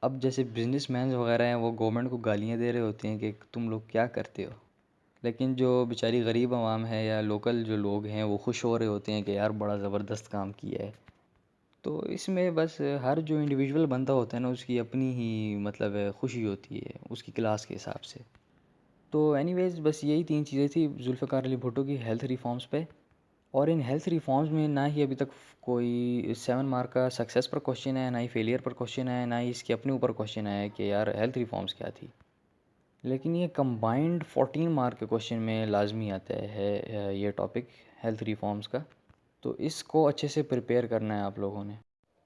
अब जैसे बिजनेसमैन वगैरह हैं वो गवर्नमेंट को गालियाँ दे रहे होते हैं कि तुम लोग क्या करते हो, लेकिन जो बेचारी गरीब आवाम है या लोकल जो लोग हैं वो खुश हो रहे होते हैं कि यार बड़ा ज़बरदस्त काम किया है। तो इसमें बस हर जो इंडिविजुअल बंदा होता है ना उसकी अपनी ही मतलब खुशी होती है उसकी क्लास के हिसाब से। तो एनीवेज़ बस यही 3 चीज़ें थी जुल्फ़िकार अली भुट्टो की हेल्थ रिफॉर्म्स पे। और इन हेल्थ रिफॉर्म्स में ना ही अभी तक कोई 7 मार्क का सक्सेस पर क्वेश्चन है, ना ही फेलियर पर क्वेश्चन है, ना ही इसके अपने ऊपर क्वेश्चन है कि यार हेल्थ रिफॉर्म्स क्या थी। लेकिन ये कंबाइंड 14 मार्क के क्वेश्चन में लाजमी आता है ये टॉपिक हेल्थ रिफॉर्म्स का। तो इसको अच्छे से प्रिपेयर करना है आप लोगों ने।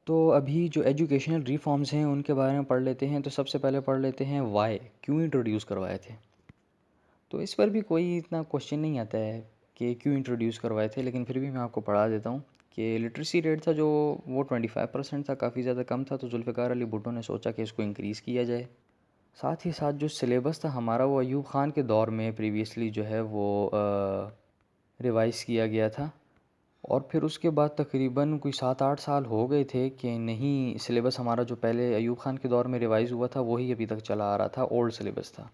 तो अभी जो एजुकेशनल रिफॉर्म्स हैं उनके बारे में पढ़ लेते हैं। तो सबसे पहले पढ़ लेते हैं वाई, क्यों इंट्रोड्यूस करवाए थे। तो इस पर भी कोई इतना क्वेश्चन नहीं आता है कि क्यों इंट्रोड्यूस करवाए थे, लेकिन फिर भी मैं आपको पढ़ा देता हूँ कि लिटरेसी रेट था जो वो 25% था, काफ़ी ज़्यादा कम था। तो जुल्फ़िकार अली भुट्टो ने सोचा कि इसको इंक्रीज़ किया जाए। साथ ही साथ जो सिलेबस था हमारा वो अयूब ख़ान के दौर में प्रीवियसली जो है वो रिवाइज़ किया गया था। और फिर उसके बाद तकरीबन कोई 7-8 साल हो गए थे कि नहीं, सिलेबस हमारा जो पहले अयूब ख़ान के दौर में रिवाइज़ हुआ था वही अभी तक चला आ रहा था, ओल्ड सिलेबस था।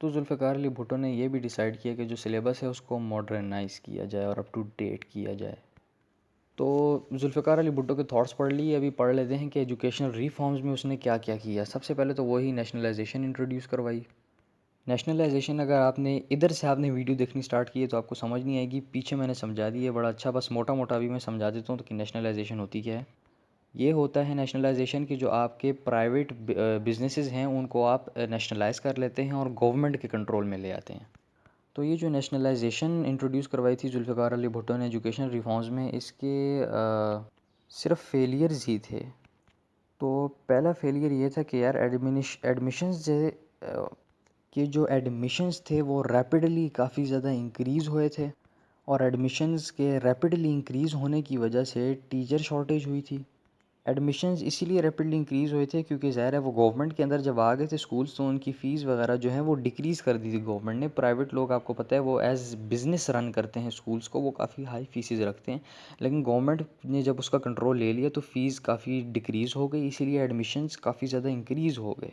तो जुल्फ़िकार अली भुट्टो ने ये भी डिसाइड किया कि जो सिलेबस है उसको मॉडर्नाइज़ किया जाए और अप टू डेट किया जाए। तो जुल्फ़िकार अली भुट्टो के थॉट्स पढ़ लिए, अभी पढ़ लेते हैं कि एजुकेशनल रिफॉर्म्स में उसने क्या क्या किया। सबसे पहले तो वही नेशनलाइजेशन इंट्रोड्यूस करवाई। नेशनलाइजेशन अगर आपने इधर से आपने वीडियो देखनी स्टार्ट की है तो आपको समझ नहीं आएगी, पीछे मैंने समझा दी है बड़ा अच्छा, बस मोटा मोटा अभी मैं समझा देता हूँ तो कि नेशनलाइजेशन होती क्या है। ये होता है नेशनलाइजेशन की जो आपके प्राइवेट बिजनेसेस हैं उनको आप नेशनलाइज कर लेते हैं और गवर्नमेंट के कंट्रोल में ले आते हैं। तो ये जो नेशनलाइजेशन इंट्रोड्यूस करवाई थी जुल्फ़िकार अली भुट्टो ने एजुकेशन रिफॉर्म्स में, इसके सिर्फ फेलियर्स ही थे। तो पहला फेलियर ये था कि यार एडमिशन्स के जो एडमिशन्स थे वो रैपिडली काफ़ी ज़्यादा इंक्रीज़ हुए थे। और एडमिशन्स के रैपिडली इंक्रीज़ होने की वजह से टीचर शॉर्टेज हुई थी। एडमिशन्स इसीलिए रैपिडली इंक्रीज़ हुए थे क्योंकि ज़ाहिर है वो गवर्नमेंट के अंदर जब आ गए थे स्कूल्स तो उनकी फ़ीस वगैरह जो है वो डिक्रीज़ कर दी थी गवर्नमेंट ने। प्राइवेट लोग आपको पता है वो एज़ बिज़नेस रन करते हैं स्कूल्स को, वो काफ़ी हाई फ़ीसेस रखते हैं। लेकिन गवर्नमेंट ने जब उसका कंट्रोल ले लिया तो फ़ीस काफ़ी डिक्रीज़ हो गई, इसीलिए एडमिशन्स काफ़ी ज़्यादा इंक्रीज़ हो गए,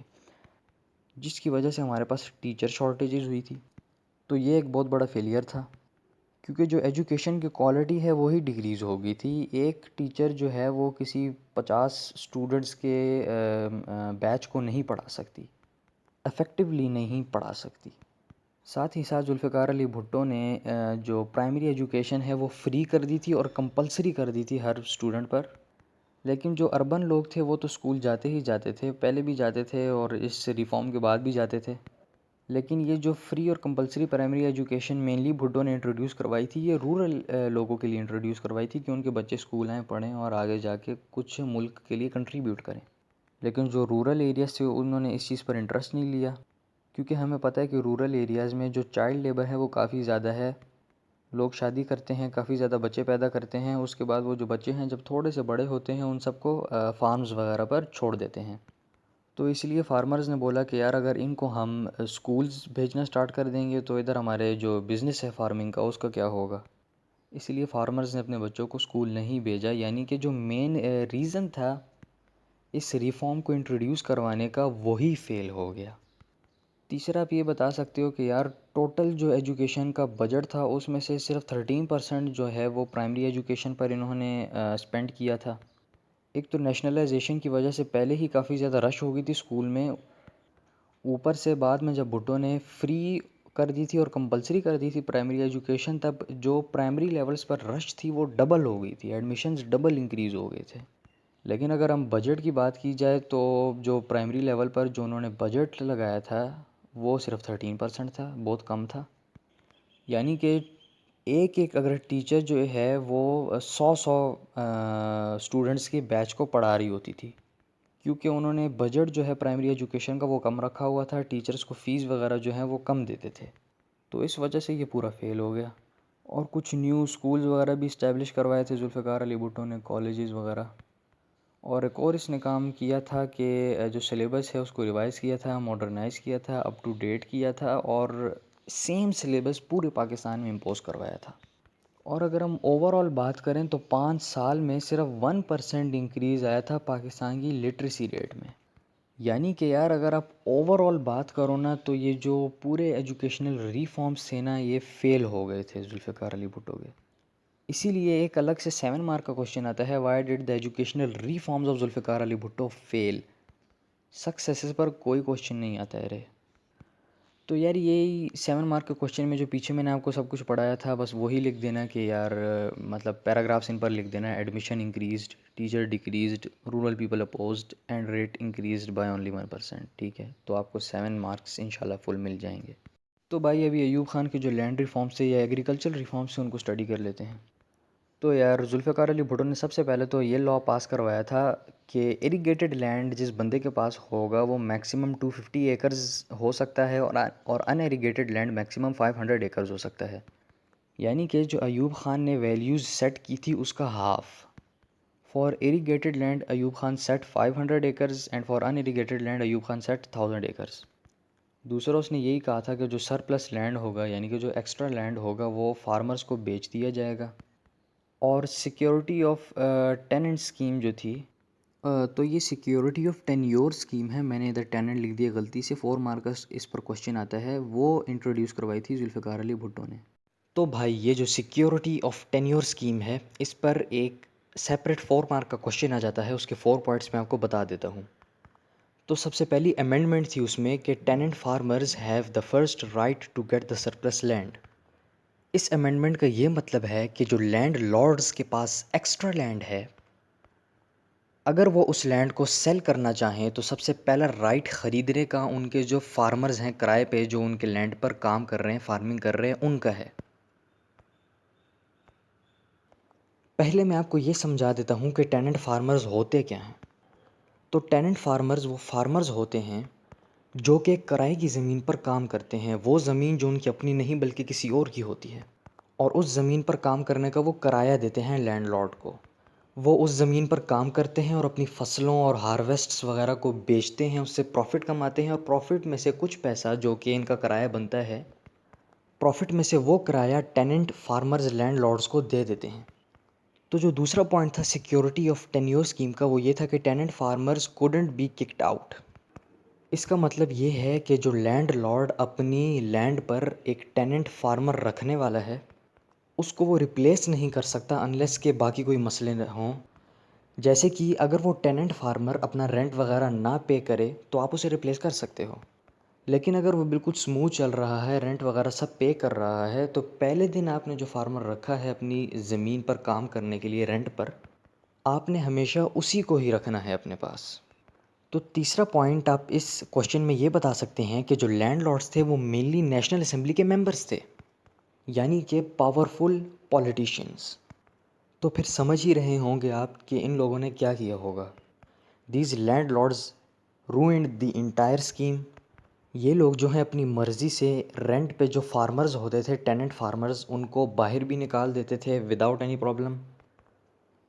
जिसकी वजह से हमारे पास टीचर शॉर्टेजेस हुई थी। तो ये एक बहुत बड़ा फेलियर था क्योंकि जो एजुकेशन की क्वालिटी है वो ही डिक्रीज़ हो गई थी। एक टीचर जो है वो किसी 50 स्टूडेंट्स के बैच को नहीं पढ़ा सकती, इफ़ेक्टिवली नहीं पढ़ा सकती। साथ ही साथ जुल्फ़िकार अली भुट्टो ने जो प्राइमरी एजुकेशन है वो फ्री कर दी थी और कंपलसरी कर दी थी हर स्टूडेंट पर। लेकिन जो अर्बन लोग थे वो तो स्कूल जाते ही जाते थे, पहले भी जाते थे और इस रिफ़ॉर्म के बाद भी जाते थे। लेकिन ये जो फ्री और compulsory primary education mainly Bhutto ने इंट्रोड्यूस करवाई थी, ये रूरल लोगों के लिए इंट्रोड्यूस करवाई थी कि उनके बच्चे स्कूल आएँ, पढ़ें और आगे जाके कुछ मुल्क के लिए कंट्रीब्यूट करें। लेकिन जो रूरल एरियाज़ थे उन्होंने इस चीज़ पर इंटरेस्ट नहीं लिया, क्योंकि हमें पता है कि रूरल एरियाज़ में जो चाइल्ड लेबर है वो काफ़ी ज़्यादा है। लोग शादी करते हैं, काफ़ी ज़्यादा बच्चे पैदा करते हैं, उसके बाद वो जो बच्चे हैं जब थोड़े से बड़े होते हैं उन सबको फार्म्स वगैरह पर छोड़ देते हैं। तो इसलिए फार्मर्स ने बोला कि यार अगर इनको हम स्कूल्स भेजना स्टार्ट कर देंगे तो इधर हमारे जो बिज़नेस है फार्मिंग का उसका क्या होगा। इसलिए फार्मर्स ने अपने बच्चों को स्कूल नहीं भेजा, यानी कि जो मेन रीज़न था इस रिफॉर्म को इंट्रोड्यूस करवाने का वही फेल हो गया। तीसरा आप ये बता सकते हो कि यार टोटल जो एजुकेशन का बजट था उसमें से सिर्फ 13% जो है वो प्राइमरी एजुकेशन पर इन्होंने स्पेंड किया था। एक तो नेशनलाइजेशन की वजह से पहले ही काफ़ी ज़्यादा रश हो गई थी स्कूल में, ऊपर से बाद में जब भुट्टो ने फ्री कर दी थी और कंपलसरी कर दी थी प्राइमरी एजुकेशन, तब जो प्राइमरी लेवल्स पर रश थी वो डबल हो गई थी, एडमिशन्स डबल इंक्रीज़ हो गए थे। लेकिन अगर हम बजट की बात की जाए तो जो प्राइमरी लेवल पर जो उन्होंने बजट लगाया था वो सिर्फ 13% था, बहुत कम था। यानी कि एक एक अगर टीचर जो है वो 100 स्टूडेंट्स के बैच को पढ़ा रही होती थी, क्योंकि उन्होंने बजट जो है प्राइमरी एजुकेशन का वो कम रखा हुआ था, टीचर्स को फ़ीस वगैरह जो है वो कम देते थे। तो इस वजह से ये पूरा फेल हो गया। और कुछ न्यू स्कूल्स वगैरह भी इस्टेब्लिश करवाए थे जुल्फ़िकार अली भुट्टो ने, कॉलेजेस वगैरह। और एक और इसने काम किया था कि जो सिलेबस है उसको रिवाइज़ किया था, मॉडर्नाइज़ किया था, अप टू डेट किया था और सेम सिलेबस पूरे पाकिस्तान में इम्पोज करवाया था। और अगर हम ओवरऑल बात करें तो 5 साल में सिर्फ 1% इंक्रीज़ आया था पाकिस्तान की लिटरेसी रेट में। यानी कि यार अगर आप ओवरऑल बात करो ना तो ये जो पूरे एजुकेशनल रिफॉर्म्स थे ना ये फ़ेल हो गए थे जुल्फ़िकार अली भुट्टो के। इसीलिए एक अलग से 7 मार्क का क्वेश्चन आता है, why did the educational reforms of Zulfikar Ali Bhutto fail. Successes पर कोई क्वेश्चन नहीं आता है रे। तो यार यही 7 मार्क के क्वेश्चन में जो पीछे मैंने आपको सब कुछ पढ़ाया था बस वही लिख देना कि यार मतलब पैराग्राफ्स इन पर लिख देना, admission increased, teacher decreased, rural people opposed and rate increased by only 1%। ठीक है, तो आपको 7 मार्क्स इंशाल्लाह फुल मिल जाएंगे। तो भाई अभी अयूब खान के जो लैंड रिफॉर्म्स थे या एग्रीकल्चर रिफॉर्म्स थे उनको स्टडी कर लेते हैं। तो यार जुल्फ़िकार अली भुट्टो ने सबसे पहले तो ये लॉ पास करवाया था कि इरिगेटेड लैंड जिस बंदे के पास होगा वो मैक्सिमम 250 एकर्स हो सकता है और अनइरिगेटेड लैंड मैक्सिमम 500 एकर्स हो सकता है। यानी कि जो अयूब खान ने वैल्यूज़ सेट की थी उसका half. For irrigated land Ayub Khan set 500 acres and for unirrigated land Ayub Khan set 1000 acres. दूसरा उसने यही कहा था कि जो सरप्लस लैंड होगा यानी कि जो एक्स्ट्रा लैंड होगा वो फार्मर्स को बेच दिया जाएगा। और सिक्योरिटी ऑफ टेनेंट स्कीम जो थी, तो ये सिक्योरिटी ऑफ टेन्योर स्कीम है, मैंने इधर टेनेंट लिख दिया गलती से, 4 मार्क्स इस पर क्वेश्चन आता है, वो इंट्रोड्यूस करवाई थी जुल्फ़िकार अली भुट्टो ने। तो भाई ये जो सिक्योरिटी ऑफ टेन्योर स्कीम है इस पर एक सेपरेट 4 मार्क का क्वेश्चन आ जाता है, उसके 4 पॉइंट्स मैं आपको बता देता हूँ। तो सबसे पहली अमेंडमेंट थी उसमें कि tenant farmers have the first right to get the surplus land. इस अमेंडमेंट का ये मतलब है कि जो लैंड लॉर्ड्स के पास एक्स्ट्रा लैंड है, अगर वो उस लैंड को सेल करना चाहें तो सबसे पहला राइट ख़रीदने का उनके जो फार्मर्स हैं किराए पे जो उनके लैंड पर काम कर रहे हैं, फार्मिंग कर रहे हैं, उनका है। पहले मैं आपको ये समझा देता हूँ कि टेनेंट फार्मर्स होते क्या हैं। तो टेनेंट फार्मर्स वो फार्मर्स होते हैं जो कि किराए की ज़मीन पर काम करते हैं, वो ज़मीन जो उनकी अपनी नहीं बल्कि किसी और की होती है, और उस ज़मीन पर काम करने का वो किराया देते हैं लैंडलॉर्ड को। वो उस ज़मीन पर काम करते हैं और अपनी फसलों और हार्वेस्ट्स वगैरह को बेचते हैं, उससे प्रॉफ़िट कमाते हैं और प्रॉफ़िट में से कुछ पैसा जो कि इनका किराया बनता है, प्रॉफ़िट में से वो किराया टेनेंट फार्मर्स लैंडलॉर्ड्स को दे देते हैं। तो जो दूसरा पॉइंट था सिक्योरिटी ऑफ टेन्योर स्कीम का वो ये था कि tenant farmers couldn't be kicked out. इसका मतलब ये है कि जो लैंड लॉर्ड अपनी लैंड पर एक टेनेंट फार्मर रखने वाला है उसको वो रिप्लेस नहीं कर सकता अनलेस के बाकी कोई मसले हों। जैसे कि अगर वो टेनेंट फार्मर अपना रेंट वगैरह ना पे करे तो आप उसे रिप्लेस कर सकते हो, लेकिन अगर वो बिल्कुल स्मूथ चल रहा है, रेंट वगैरह सब पे कर रहा है, तो पहले दिन आपने जो फार्मर रखा है अपनी ज़मीन पर काम करने के लिए रेंट पर, आपने हमेशा उसी को ही रखना है अपने पास। तो तीसरा पॉइंट आप इस क्वेश्चन में ये बता सकते हैं कि जो लैंडलॉर्ड्स थे वो मेनली नेशनल असेंबली के मेंबर्स थे, यानी कि पावरफुल पॉलिटिशियंस। तो फिर समझ ही रहे होंगे आप कि इन लोगों ने क्या किया होगा। These landlords ruined the entire scheme. ये लोग जो हैं अपनी मर्ज़ी से रेंट पे जो फार्मर्स होते थे, टेनेंट फार्मर्स, उनको बाहर भी निकाल देते थे विदाउट एनी प्रॉब्लम।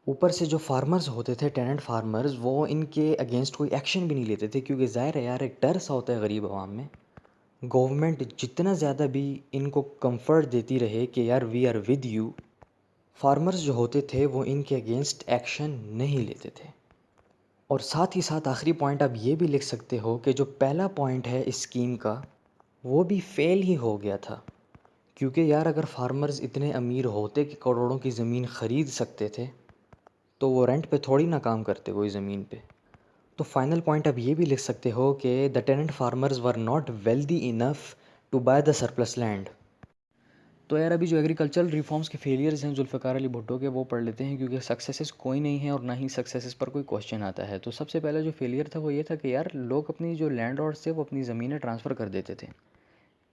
ऊपर से जो फार्मर्स होते थे, टेनेंट फार्मर्स, वो इनके अगेंस्ट कोई एक्शन भी नहीं लेते थे, क्योंकि ज़ाहिर है यार एक डर सा होता है गरीब आवाम में। गवर्नमेंट जितना ज़्यादा भी इनको कंफर्ट देती रहे कि यार we are with you, farmers जो होते थे वो इनके अगेंस्ट एक्शन नहीं लेते थे। और साथ ही साथ आखिरी पॉइंट आप ये भी लिख सकते हो कि जो पहला पॉइंट है इस स्कीम का वो भी फेल ही हो गया था, क्योंकि यार अगर फार्मर्स इतने अमीर होते कि करोड़ों की ज़मीन ख़रीद सकते थे तो वो रेंट पे थोड़ी ना काम करते कोई ज़मीन पे। तो फाइनल पॉइंट आप ये भी लिख सकते हो कि the tenant farmers were not wealthy enough to buy the surplus land. तो यार अभी जो एग्रीकल्चरल रिफॉर्म्स के फेलियर्स हैं जुल्फ़िकार अली भुट्टो के, वो पढ़ लेते हैं क्योंकि सक्सेसेस कोई नहीं है और ना ही सक्सेसेस पर कोई क्वेश्चन आता है। तो सबसे पहला जो फेलियर था वो ये था कि यार लोग अपनी जो लैंड लॉर्ड्स थे वो अपनी ज़मीनें ट्रांसफ़र कर देते थे।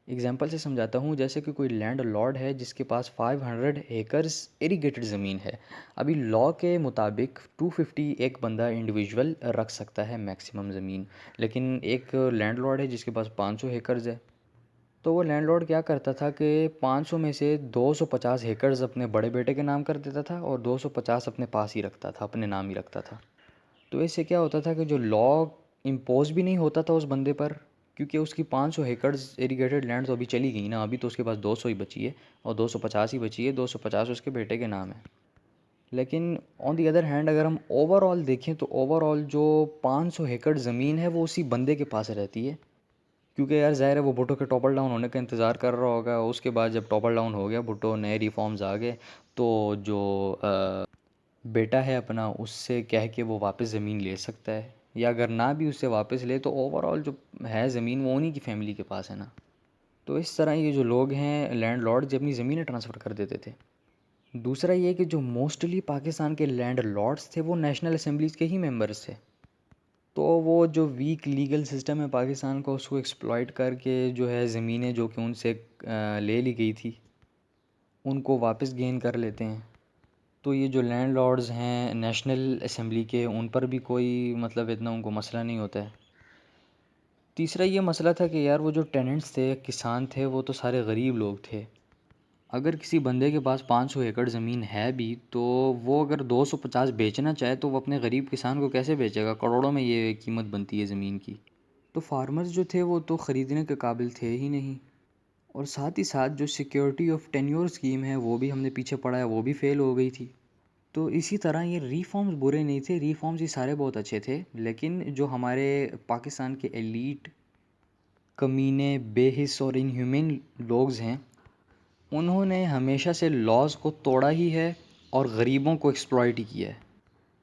एग्जाम्पल से समझाता हूँ, जैसे कि कोई लैंड लॉर्ड है जिसके पास 500 एकर्स इरीगेटेड ज़मीन है। अभी लॉ के मुताबिक 250 एक बंदा इंडिविजुअल रख सकता है मैक्सिमम ज़मीन, लेकिन एक लैंड लॉर्ड है जिसके पास 500 एकर्स है। तो वो लैंडलॉर्ड क्या करता था कि 500 में से 250 एकड़्स अपने बड़े बेटे के नाम कर देता था और 250 अपने पास ही रखता था, अपने नाम ही रखता था। तो इससे क्या होता था कि जो लॉ इम्पोज भी नहीं होता था उस बंदे पर, क्योंकि उसकी 500 एकड़्स इरीगेटेड लैंड तो अभी चली गई ना, अभी तो उसके पास 200 ही बची है और 250 ही बची है, 250 उसके बेटे के नाम है। लेकिन ऑन दी अदर हैंड अगर हम ओवरऑल देखें तो ओवरऑल जो 500 एकड़ ज़मीन है वो उसी बंदे के पास रहती है, क्योंकि यार ज़ाहिर है वो भुट्टो के टॉपल डाउन होने का इंतज़ार कर रहा होगा। उसके बाद जब टॉपल डाउन हो गया भुट्टो, नए रिफॉर्म्स आ गए, तो जो बेटा है अपना उससे कह के वो वापस ज़मीन ले सकता है, या अगर ना भी उससे वापस ले तो ओवरऑल जो है ज़मीन वो उन्हीं की फैमिली के पास है ना। तो इस तरह ये जो लोग हैं लैंड लॉर्ड जो अपनी ज़मीनें ट्रांसफ़र कर देते थे। दूसरा ये कि जो मोस्टली पाकिस्तान के लैंड लॉर्ड्स थे वो नेशनल असेंबलीज़ के ही मेंबर्स थे। तो वो जो वीक लीगल सिस्टम है पाकिस्तान का उसको एक्सप्लॉइट करके जो है ज़मीनें जो कि उनसे ले ली गई थी उनको वापस गेन कर लेते हैं। तो ये जो लैंड लॉर्ड्स हैं नेशनल असेंबली के, उन पर भी कोई मतलब इतना उनको मसला नहीं होता है। तीसरा ये मसला था कि यार वो जो टेनेंट्स थे, किसान थे, वो तो सारे गरीब लोग थे। अगर किसी बंदे के पास 500 एकड़ ज़मीन है भी तो वो अगर 250 बेचना चाहे तो वो अपने गरीब किसान को कैसे बेचेगा? करोड़ों में ये कीमत बनती है ज़मीन की। तो फार्मर्स जो थे वो तो ख़रीदने के काबिल थे ही नहीं, और साथ ही साथ जो सिक्योरिटी ऑफ टेन्योर स्कीम है वो भी हमने पीछे पढ़ा है, वो भी फेल हो गई थी। तो इसी तरह ये रिफॉर्म्स बुरे नहीं थे, रिफॉर्म्स ये सारे बहुत अच्छे थे, लेकिन जो हमारे पाकिस्तान के एलीट कमीने बेहिस और इनह्यूमन लोग्स हैं उन्होंने हमेशा से लॉज को तोड़ा ही है और गरीबों को एक्सप्लॉइट ही किया है।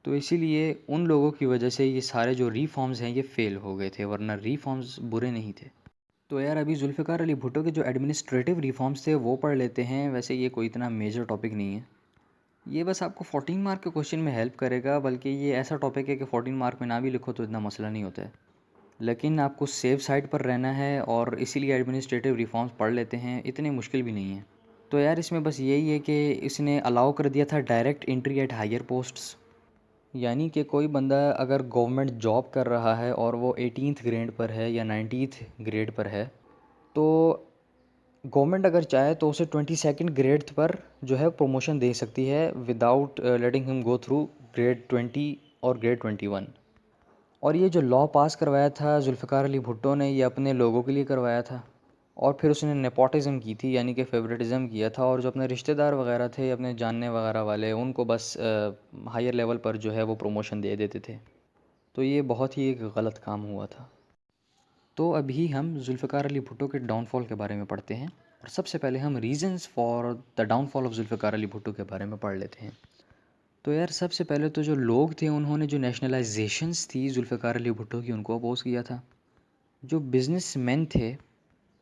तो इसीलिए उन लोगों की वजह से ये सारे जो रिफॉर्म्स हैं ये फ़ेल हो गए थे, वरना रिफॉर्म्स बुरे नहीं थे। तो यार अभी जुल्फ़िकार अली भुट्टो के जो एडमिनिस्ट्रेटिव रिफॉर्म्स थे वो पढ़ लेते हैं। वैसे ये कोई इतना मेजर टॉपिक नहीं है, ये बस आपको 14 मार्क के क्वेश्चन में हेल्प करेगा, बल्कि ये ऐसा टॉपिक है कि 14 मार्क में ना भी लिखो तो इतना मसला नहीं होता है। लेकिन आपको सेफ साइड पर रहना है और इसीलिए एडमिनिस्ट्रेटिव रिफॉर्म्स पढ़ लेते हैं, इतने मुश्किल भी नहीं है। तो यार इसमें बस यही है कि इसने अलाउ कर दिया था direct entry at higher posts, यानी कि कोई बंदा अगर गवर्नमेंट जॉब कर रहा है और वो 18th ग्रेड पर है या 90th ग्रेड पर है, तो गवर्नमेंट अगर चाहे तो उसे 22nd ग्रेड पर जो है प्रमोशन दे सकती है विदाउट लेटिंग हिम गो थ्रू ग्रेड 20 और ग्रेड 21। और ये जो लॉ पास करवाया था जुल्फ़िकार अली भुट्टो ने, ये अपने लोगों के लिए करवाया था, और फिर उसने नेपोटिज़म की थी, यानी कि फेवरेटिज़म किया था, और जो अपने रिश्तेदार वगैरह थे अपने जानने वगैरह वाले उनको बस हायर लेवल पर जो है वो प्रमोशन दे देते थे। तो ये बहुत ही एक गलत काम हुआ था। तो अभी हम जुल्फ़िकार अली भुट्टो के डाउनफॉल के बारे में पढ़ते हैं, और सबसे पहले हम reasons for the downfall of Zulfikar Ali Bhutto के बारे में पढ़ लेते हैं। तो यार सबसे पहले तो जो लोग थे उन्होंने जो नेशनलाइजेशंस थी जुल्फ़िकार अली भुट्टो की उनको अपोज़ किया था। जो बिजनेसमैन थे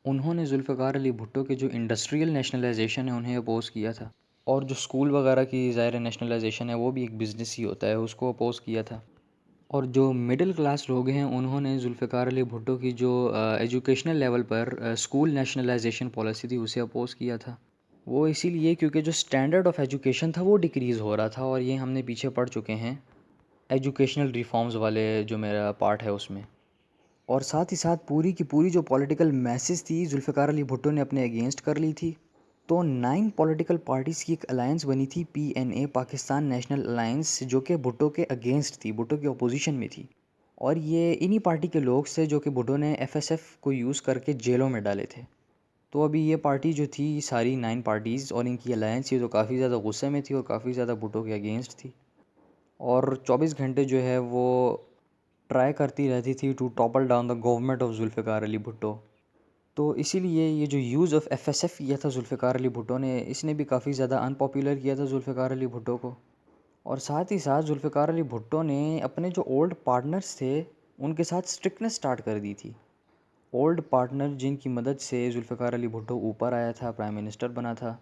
उन्होंने जुल्फ़िकार अली भुट्टो के जो इंडस्ट्रियल नेशनलाइजेशन है उन्हें अपोज़ किया था, और जो स्कूल वगैरह की ज़ाहिर नेशनलाइजेशन है वो भी एक बिज़नेस ही होता है, उसको अपोज़ किया था। और जो मिडिल क्लास लोग हैं उन्होंने जुल्फ़िकार अली भुट्टो की जो एजुकेशनल लेवल पर स्कूल नेशनलाइजेशन पॉलिसी थी उसे अपोज़ किया था। वो इसीलिए क्योंकि जो स्टैंडर्ड ऑफ एजुकेशन था वो डिक्रीज़ हो रहा था, और ये हमने पीछे पढ़ चुके हैं एजुकेशनल रिफॉर्म्स वाले जो मेरा पार्ट है उसमें। और साथ ही साथ पूरी की पूरी जो पॉलिटिकल मैसेज थी जुल्फ़िकार अली भुट्टो ने अपने अगेंस्ट कर ली थी। तो 9 पॉलिटिकल पार्टीज़ की एक अलायंस बनी थी, पीएनए पाकिस्तान नेशनल अलायंस, जो कि भुट्टो के अगेंस्ट थी, भुट्टो की अपोजिशन में थी। और ये इन्हीं पार्टी के लोग थे जो कि भुट्टो ने एफएसएफ को यूज़ करके जेलों में डाले थे। तो अभी ये पार्टी जो थी सारी 9 पार्टीज़ और इनकी अलायंस ये तो काफ़ी ज़्यादा गुस्से में थी और काफ़ी ज़्यादा भुट्टो के अगेंस्ट थी, और 24 घंटे जो है वो ट्राई करती रहती थी to topple down the government of Zulfikar Ali Bhutto. तो इसीलिए ये जो यूज़ ऑफ एफएसएफ किया था जुल्फ़िकार अली भुट्टो ने, इसने भी काफ़ी ज़्यादा अनपॉपुलर किया था जुल्फ़िकार अली भुट्टो को। और साथ ही साथ जुल्फ़िकार अली भुट्टो ने अपने जो ओल्ड पार्टनर्स थे उनके साथ स्ट्रिक्टनेस स्टार्ट कर दी थी। ओल्ड पार्टनर जिनकी मदद से जुल्फ़िकार अली भुट्टो ऊपर आया था, प्राइम मिनिस्टर बना था,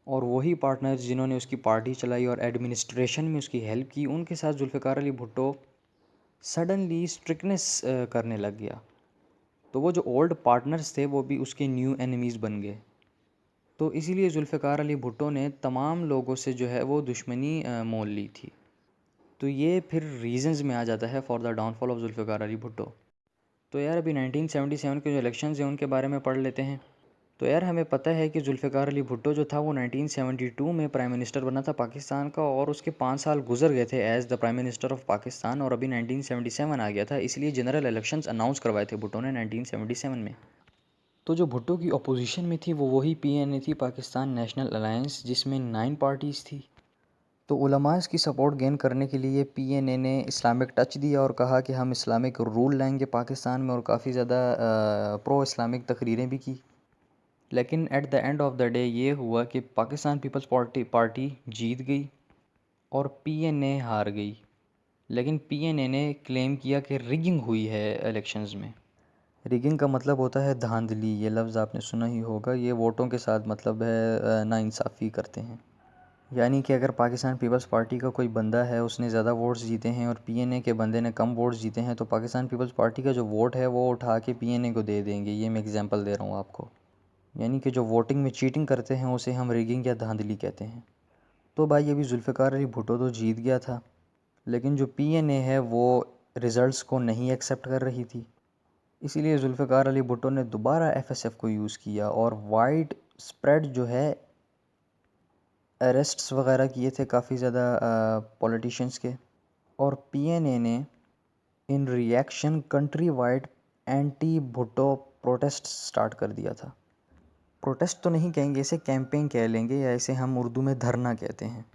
और वही पार्टनर्स जिन्होंने उसकी पार्टी चलाई और एडमिनिस्ट्रेशन में उसकी हेल्प की, उनके साथ जुल्फ़िकार अली भुट्टो सडनली स्ट्रिक्टनेस करने लग गया। तो वो जो ओल्ड पार्टनर्स थे वो भी उसके न्यू एनिमीज़ बन गए। तो इसीलिए जुल्फ़िकार अली भुट्टो ने तमाम लोगों से जो है वो दुश्मनी मोल ली थी। तो ये फिर रीज़न्स में आ जाता है for the downfall of Zulfikar Ali Bhutto. तो यार अभी 1977 के जो इलेक्शंस हैं उनके बारे में पढ़ लेते हैं। तो यार हमें पता है कि जुल्फ़िकार अली भुट्टो जो था वो 1972 में प्राइम मिनिस्टर बना था पाकिस्तान का, और उसके 5 साल गुजर गए थे as the prime minister of Pakistan, और अभी 1977 आ गया था, इसलिए जनरल इलेक्शंस अनाउंस करवाए थे भुट्टो ने 1977 में। तो जो भुट्टो की अपोजिशन में थी वो वही पीएनए थी, पाकिस्तान नेशनल अलायंस, जिसमें 9 पार्टीज़ थी। तो उलमास की सपोर्ट गेन करने के लिए पीएनए ने इस्लामिक टच दिया और कहा कि हम इस्लामिक रूल लाएंगे पाकिस्तान में, और काफ़ी ज़्यादा प्रो इस्लामिक तकरीरें भी की। लेकिन at the end of the day ये हुआ कि पाकिस्तान पीपल्स पार्टी जीत गई और पीएनए हार गई। लेकिन पीएनए ने क्लेम किया कि रिगिंग हुई है इलेक्शंस में। रिगिंग का मतलब होता है धांधली, ये लफ्ज़ आपने सुना ही होगा। ये वोटों के साथ मतलब है नाइंसाफ़ी करते हैं। यानी कि अगर पाकिस्तान पीपल्स पार्टी का कोई बंदा है, उसने ज़्यादा वोट्स जीते हैं और पीएनए के बंदे ने कम वोट्स जीते हैं, तो पाकिस्तान पीपल्स पार्टी का जो वोट है वो उठा के पीएनए को दे देंगे। ये मैं एग्जांपल दे रहा हूँ आपको। यानी कि जो वोटिंग में चीटिंग करते हैं उसे हम रिगिंग या धांधली कहते हैं। तो भाई अभी जुल्फ़िकार अली भुट्टो तो जीत गया था, लेकिन जो पीएनए है वो रिज़ल्ट्स को नहीं एक्सेप्ट कर रही थी। इसीलिए जुल्फ़िकार अली भुट्टो ने दोबारा एफएसएफ को यूज़ किया और वाइड स्प्रेड जो है अरेस्ट्स वगैरह किए थे काफ़ी ज़्यादा पॉलिटिशियंस के। और पीएनए ने in reaction country wide anti Bhutto protest start कर दिया था। प्रोटेस्ट तो नहीं कहेंगे इसे, कैंपेन कह लेंगे, या इसे हम उर्दू में धरना कहते हैं।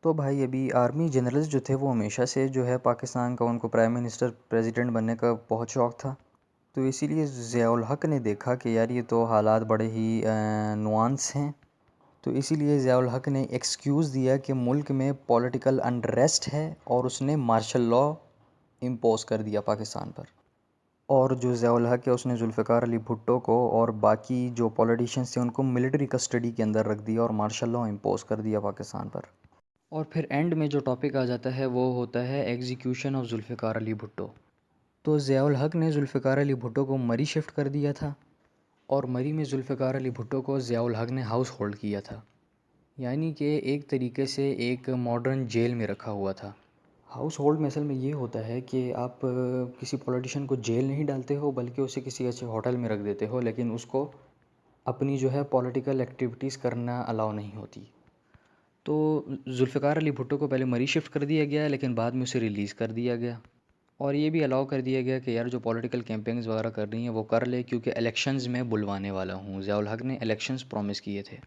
तो भाई अभी आर्मी जनरल्स जो थे वो हमेशा से जो है पाकिस्तान का, उनको प्राइम मिनिस्टर प्रेसिडेंट बनने का बहुत शौक़ था। तो इसीलिए ज़ियाउल हक ने देखा कि यार ये तो हालात बड़े ही नुआंस हैं। तो इसीलिए ज़ियाउल हक ने एक्सक्यूज़ दिया कि मुल्क में पॉलिटिकल अनरेस्ट है, और उसने मार्शल लॉ इम्पोज़ कर दिया पाकिस्तान पर। और जो ज़ियाउल हक है उसने जुल्फ़िकार अली भुट्टो को और बाकी जो पॉलिटिशियंस थे उनको मिलिट्री कस्टडी के अंदर रख दिया और मार्शल लॉ इम्पोज़ कर दिया पाकिस्तान पर। और फिर एंड में जो टॉपिक आ जाता है वो होता है एग्जीक्यूशन ऑफ जुल्फ़िकार अली भुट्टो। तो ज़ियाउल हक ने जुल्फ़िकार अली भुट्टो को मरी शिफ्ट कर दिया था, और मरी में जुल्फ़िकार अली भुट्टो को ज़ियाउल हक ने हाउस होल्ड किया था। यानी कि एक तरीके से एक मॉडर्न जेल में रखा हुआ था। हाउस होल्ड में असल में ये होता है कि आप किसी पॉलिटिशियन को जेल नहीं डालते हो, बल्कि उसे किसी अच्छे होटल में रख देते हो, लेकिन उसको अपनी जो है पॉलिटिकल एक्टिविटीज़ करना अलाउ नहीं होती। तो जुल्फ़िकार अली भुट्टो को पहले मरी शिफ्ट कर दिया गया, लेकिन बाद में उसे रिलीज़ कर दिया गया, और ये भी अलाउ कर दिया गया कि यार जो पॉलिटिकल कैंपेन्स वगैरह कर रही हैं वो कर ले, क्योंकि इलेक्शंस में बुलवाने वाला हूँ। ज़ियाउल हक ने इलेक्शंस प्रॉमिस किए थे।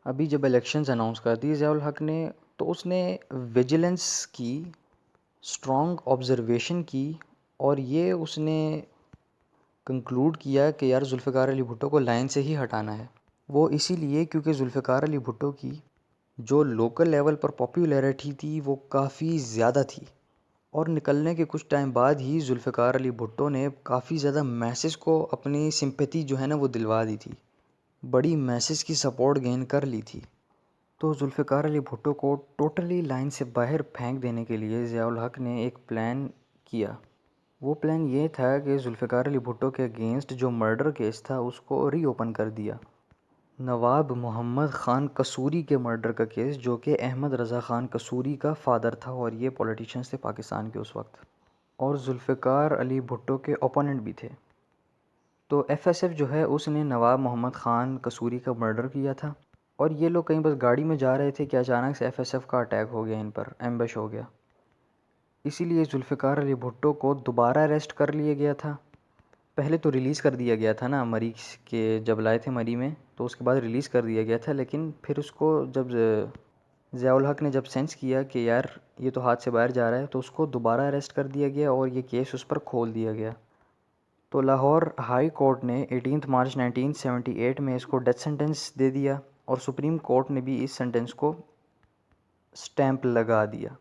अभी जब इलेक्शंस अनाउंस कर दिए ज़ियाउल हक ने, तो उसने विजिलेंस की, स्ट्रॉन्ग ऑब्ज़र्वेशन की, और ये उसने कंक्लूड किया कि यार जुल्फ़िकार अली भुट्टो को लाइन से ही हटाना है। वो इसीलिए क्योंकि जुल्फ़िकार अली भुट्टो की जो लोकल लेवल पर पॉपुलैरिटी थी वो काफ़ी ज़्यादा थी, और निकलने के कुछ टाइम बाद ही जुल्फ़िकार अली भुट्टो ने काफ़ी ज़्यादा मैसेज को अपनी सिंपैथी जो है ना वो दिलवा दी थी, बड़ी मैसेज की सपोर्ट गेन कर ली थी। तो जुल्फ़िकार अली भुट्टो को टोटली लाइन से बाहर फेंक देने के लिए ज़ियाउल हक ने एक प्लान किया। वो प्लान ये था कि जुल्फ़िकार अली भुट्टो के अगेंस्ट जो मर्डर केस था उसको रीओपन कर दिया। नवाब मोहम्मद ख़ान कसूरी के मर्डर का केस, जो कि अहमद रज़ा ख़ान कसूरी का फ़ादर था, और ये पॉलिटिशियंस थे पाकिस्तान के उस वक्त, और जुल्फ़िकार अली भुट्टो के ओपोनेंट भी थे। तो एफएसएफ जो है उसने नवाब मोहम्मद ख़ान कसूरी का मर्डर किया था, और ये लोग कहीं बस गाड़ी में जा रहे थे कि अचानक से एफएसएफ का अटैक हो गया, इन पर एम्बश हो गया। इसीलिए जुल्फ़िकार अली भुट्टो को दोबारा अरेस्ट कर लिया गया था। पहले तो रिलीज़ कर दिया गया था ना, मरी के जब लाए थे मरी में, तो उसके बाद रिलीज़ कर दिया गया था। लेकिन फिर उसको जब ज़ियाउल हक ने जब सेंस किया कि यार ये तो हाथ से बाहर जा रहा है, तो उसको दोबारा अरेस्ट कर दिया गया और ये केस उस पर खोल दिया गया। तो लाहौर हाई कोर्ट ने 18 मार्च 1978 में इसको डेथ सेंटेंस दे दिया, और सुप्रीम कोर्ट ने भी इस सेंटेंस को स्टैंप लगा दिया।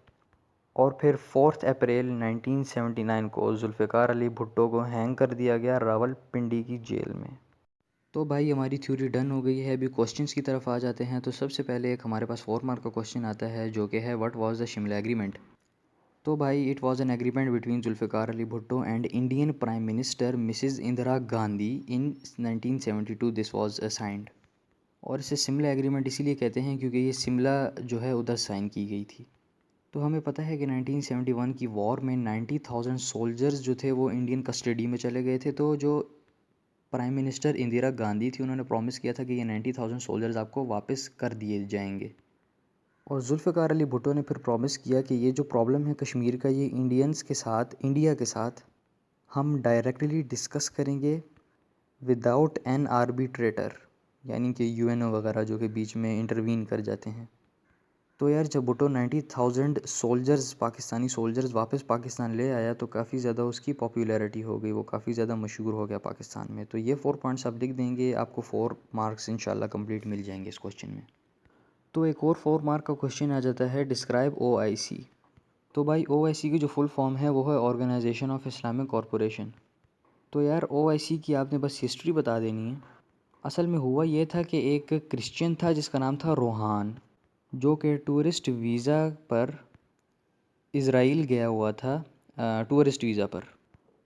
और फिर 4 अप्रैल 1979 को जुल्फ़िकार अली भुट्टो को हैंग कर दिया गया रावलपिंडी की जेल में। तो भाई हमारी थ्योरी डन हो गई है। अभी क्वेश्चंस की तरफ आ जाते हैं। तो सबसे पहले एक हमारे पास 4 मार्क का क्वेश्चन आता है जो कि है what was the Shimla agreement. तो भाई it was an agreement between Zulfikar Ali Bhutto and Indian prime minister Mrs Indira Gandhi in 1972 this was signed. और इसे शिमला एग्रीमेंट इसीलिए कहते हैं क्योंकि ये शिमला जो है उधर साइन की गई थी। तो हमें पता है कि 1971 की वॉर में 90,000 सोल्जर्स जो थे वो इंडियन कस्टडी में चले गए थे। तो जो प्राइम मिनिस्टर इंदिरा गांधी थी उन्होंने प्रॉमिस किया था कि ये 90,000 सोल्जर्स आपको वापस कर दिए जाएंगे। और जुल्फ़िकार अली भुट्टो ने फिर प्रॉमिस किया कि ये जो प्रॉब्लम है कश्मीर का ये इंडिया के साथ हम डायरेक्टली डिस्कस करेंगे विदाउट एन आर्बिट्रेटर, यानी कि यूएनओ वगैरह जो कि बीच में इंटरवीन कर जाते हैं। तो यार जब भुट्टो 90,000 सोल्जर्स पाकिस्तानी सोल्जर्स वापस पाकिस्तान ले आया तो काफ़ी ज़्यादा उसकी पॉपुलैरिटी हो गई, वो काफ़ी ज़्यादा मशहूर हो गया पाकिस्तान में। तो ये 4 पॉइंट्स आप लिख देंगे, आपको 4 मार्क्स इंशाल्लाह कंप्लीट मिल जाएंगे इस क्वेश्चन में। तो एक और 4 मार्क का क्वेश्चन आ जाता है डिस्क्राइब ओआईसी। तो भाई ओआईसी की जो फुल फॉर्म है वो है ऑर्गेनाइजेशन ऑफ इस्लामिक कॉरपोरेशन। तो यार ओआईसी की आपने बस हिस्ट्री बता देनी है। असल में हुआ ये था कि एक क्रिश्चियन था जिसका नाम था रोहान, जो कि टूरिस्ट वीज़ा पर इज़राइल गया हुआ था, टूरिस्ट वीज़ा पर।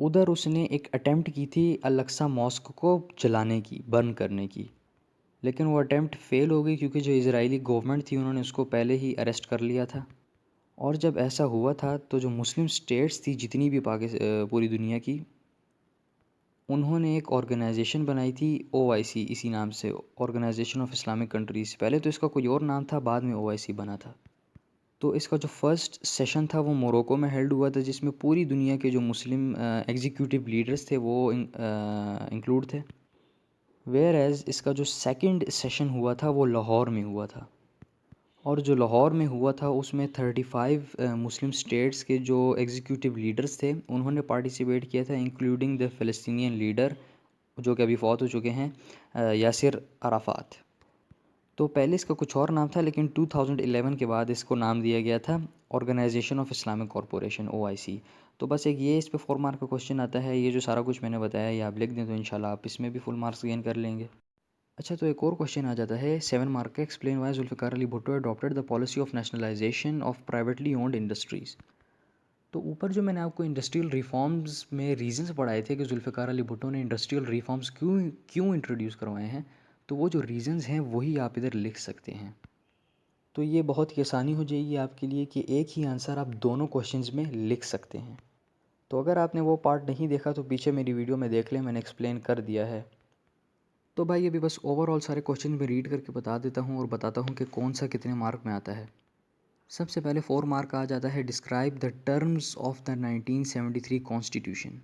उधर उसने एक अटेम्प्ट की थी अल-अक्सा मॉस्क को जलाने की, बर्न करने की। लेकिन वो अटेम्प्ट फ़ेल हो गई क्योंकि जो इज़राइली गवर्नमेंट थी उन्होंने उसको पहले ही अरेस्ट कर लिया था। और जब ऐसा हुआ था तो जो मुस्लिम स्टेट्स थी जितनी भी पूरी दुनिया की, उन्होंने एक ऑर्गेनाइजेशन बनाई थी ओआईसी, इसी नाम से, ऑर्गेनाइजेशन ऑफ इस्लामिक कंट्रीज़। पहले तो इसका कोई और नाम था, बाद में ओआईसी बना था। तो इसका जो फर्स्ट सेशन था वो मोरक्को में हेल्ड हुआ था जिसमें पूरी दुनिया के जो मुस्लिम एग्जीक्यूटिव लीडर्स थे वो इंक्लूड थे। वेयर एज़ इसका जो सेकंड सेशन हुआ था वो लाहौर में हुआ था। और जो लाहौर में हुआ था उसमें 35 मुस्लिम स्टेट्स के जो एग्जीक्यूटिव लीडर्स थे उन्होंने पार्टिसिपेट किया था, इंक्लूडिंग द फ़लस्तीनियन लीडर जो कि अभी फ़ौत हो चुके हैं, यासिर अराफ़ात। तो पहले इसका कुछ और नाम था लेकिन 2011 के बाद इसको नाम दिया गया था organisation of Islamic corporation OIC. तो बस एक ये इस पे 4 मार्क का क्वेश्चन आता है। ये जो सारा कुछ मैंने बताया ये आप लिख दें तो इंशाल्लाह आप इसमें भी फुल मार्क्स गेन कर लेंगे। अच्छा, तो एक और क्वेश्चन आ जाता है 7 मार्क का, explain why Zulfikar Ali Bhutto adopted the policy of nationalisation of privately owned industries. तो ऊपर जो मैंने आपको इंडस्ट्रियल रिफॉर्म्स में रीजंस पढ़ाए थे कि जुल्फ़िकार अली भुट्टो ने इंडस्ट्रियल रिफॉर्म्स क्यों क्यों इंट्रोड्यूस करवाए हैं, तो वो जो रीजंस हैं वही आप इधर लिख सकते हैं। तो ये बहुत ही आसानी हो जाएगी आपके लिए कि एक ही आंसर आप दोनों क्वेश्चंस में लिख सकते हैं। तो अगर आपने वो पार्ट नहीं देखा तो पीछे मेरी वीडियो में देख लें, मैंने एक्सप्लेन कर दिया है। तो भाई अभी बस ओवरऑल सारे क्वेश्चन में रीड करके बता देता हूँ और बताता हूँ कि कौन सा कितने मार्क में आता है। सबसे पहले 4 मार्क का आ जाता है describe the terms of the 1973 constitution.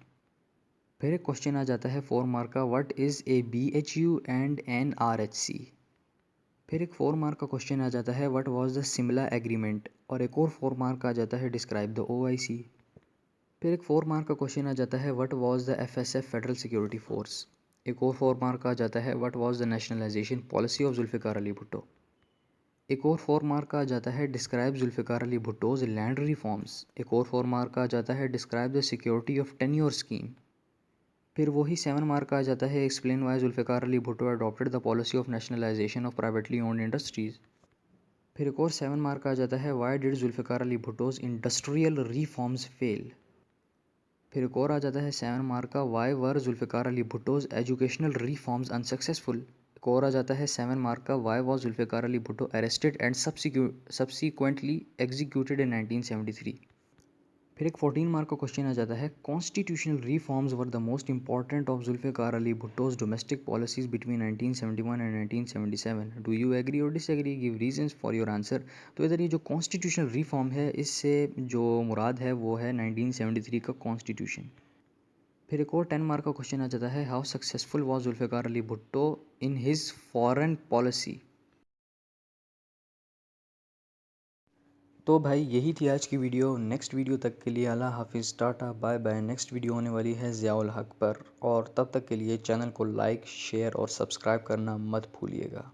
फिर एक क्वेश्चन आ जाता है 4 मार्क का, what is a BHU and an RHC। फिर एक 4 मार्क का क्वेश्चन आ जाता है what was the Shimla agreement. और एक और 4 मार्क का आ जाता है डिस्क्राइब द OIC। फिर एक 4 मार्क का क्वेश्चन आ जाता है what was the FSF federal security force. एक और 4 मार्क का आ जाता है what was the nationalisation policy of Zulfikar Ali Bhutto. एक और 4 मार्क का आ जाता है describe Zulfikar Ali Bhutto's land reforms. एक और 4 मार्क का आ जाता है describe the security of tenure scheme. फिर वही 7 मार्क का आ जाता है explain why Zulfikar Ali Bhutto adopted the policy of nationalisation of privately owned industries. फिर एक और 7 मार्क का आ जाता है why did Zulfikar Ali Bhutto's industrial reforms fail. फिर एक और आ जाता है 7 मार्क का why were Zulfikar Ali Bhutto's educational reforms unsuccessful. एक और आ जाता है 7 मार्क का why was Zulfikar Ali Bhutto arrested and subsequently executed in 1973। फिर एक 14 मार्क का क्वेश्चन आ जाता है constitutional reforms were the most important of Zulfikar Ali Bhutto's domestic policies between 1971 and 1977। Do you agree or disagree, give reasons for your answer. तो इधर ये जो कॉन्स्टिट्यूशनल रिफॉर्म है इससे जो मुराद है वो है 1973 का कॉन्स्टिट्यूशन। फिर एक और 10 मार्क का क्वेश्चन आ जाता है how successful was Zulfikar Ali Bhutto in his foreign policy. तो भाई यही थी आज की वीडियो। नेक्स्ट वीडियो तक के लिए अल्लाह हाफिज़, tata bye bye. Next video होने वाली है ज़ियाउल हक पर, और तब तक के लिए चैनल को लाइक शेयर और सब्सक्राइब करना मत भूलिएगा।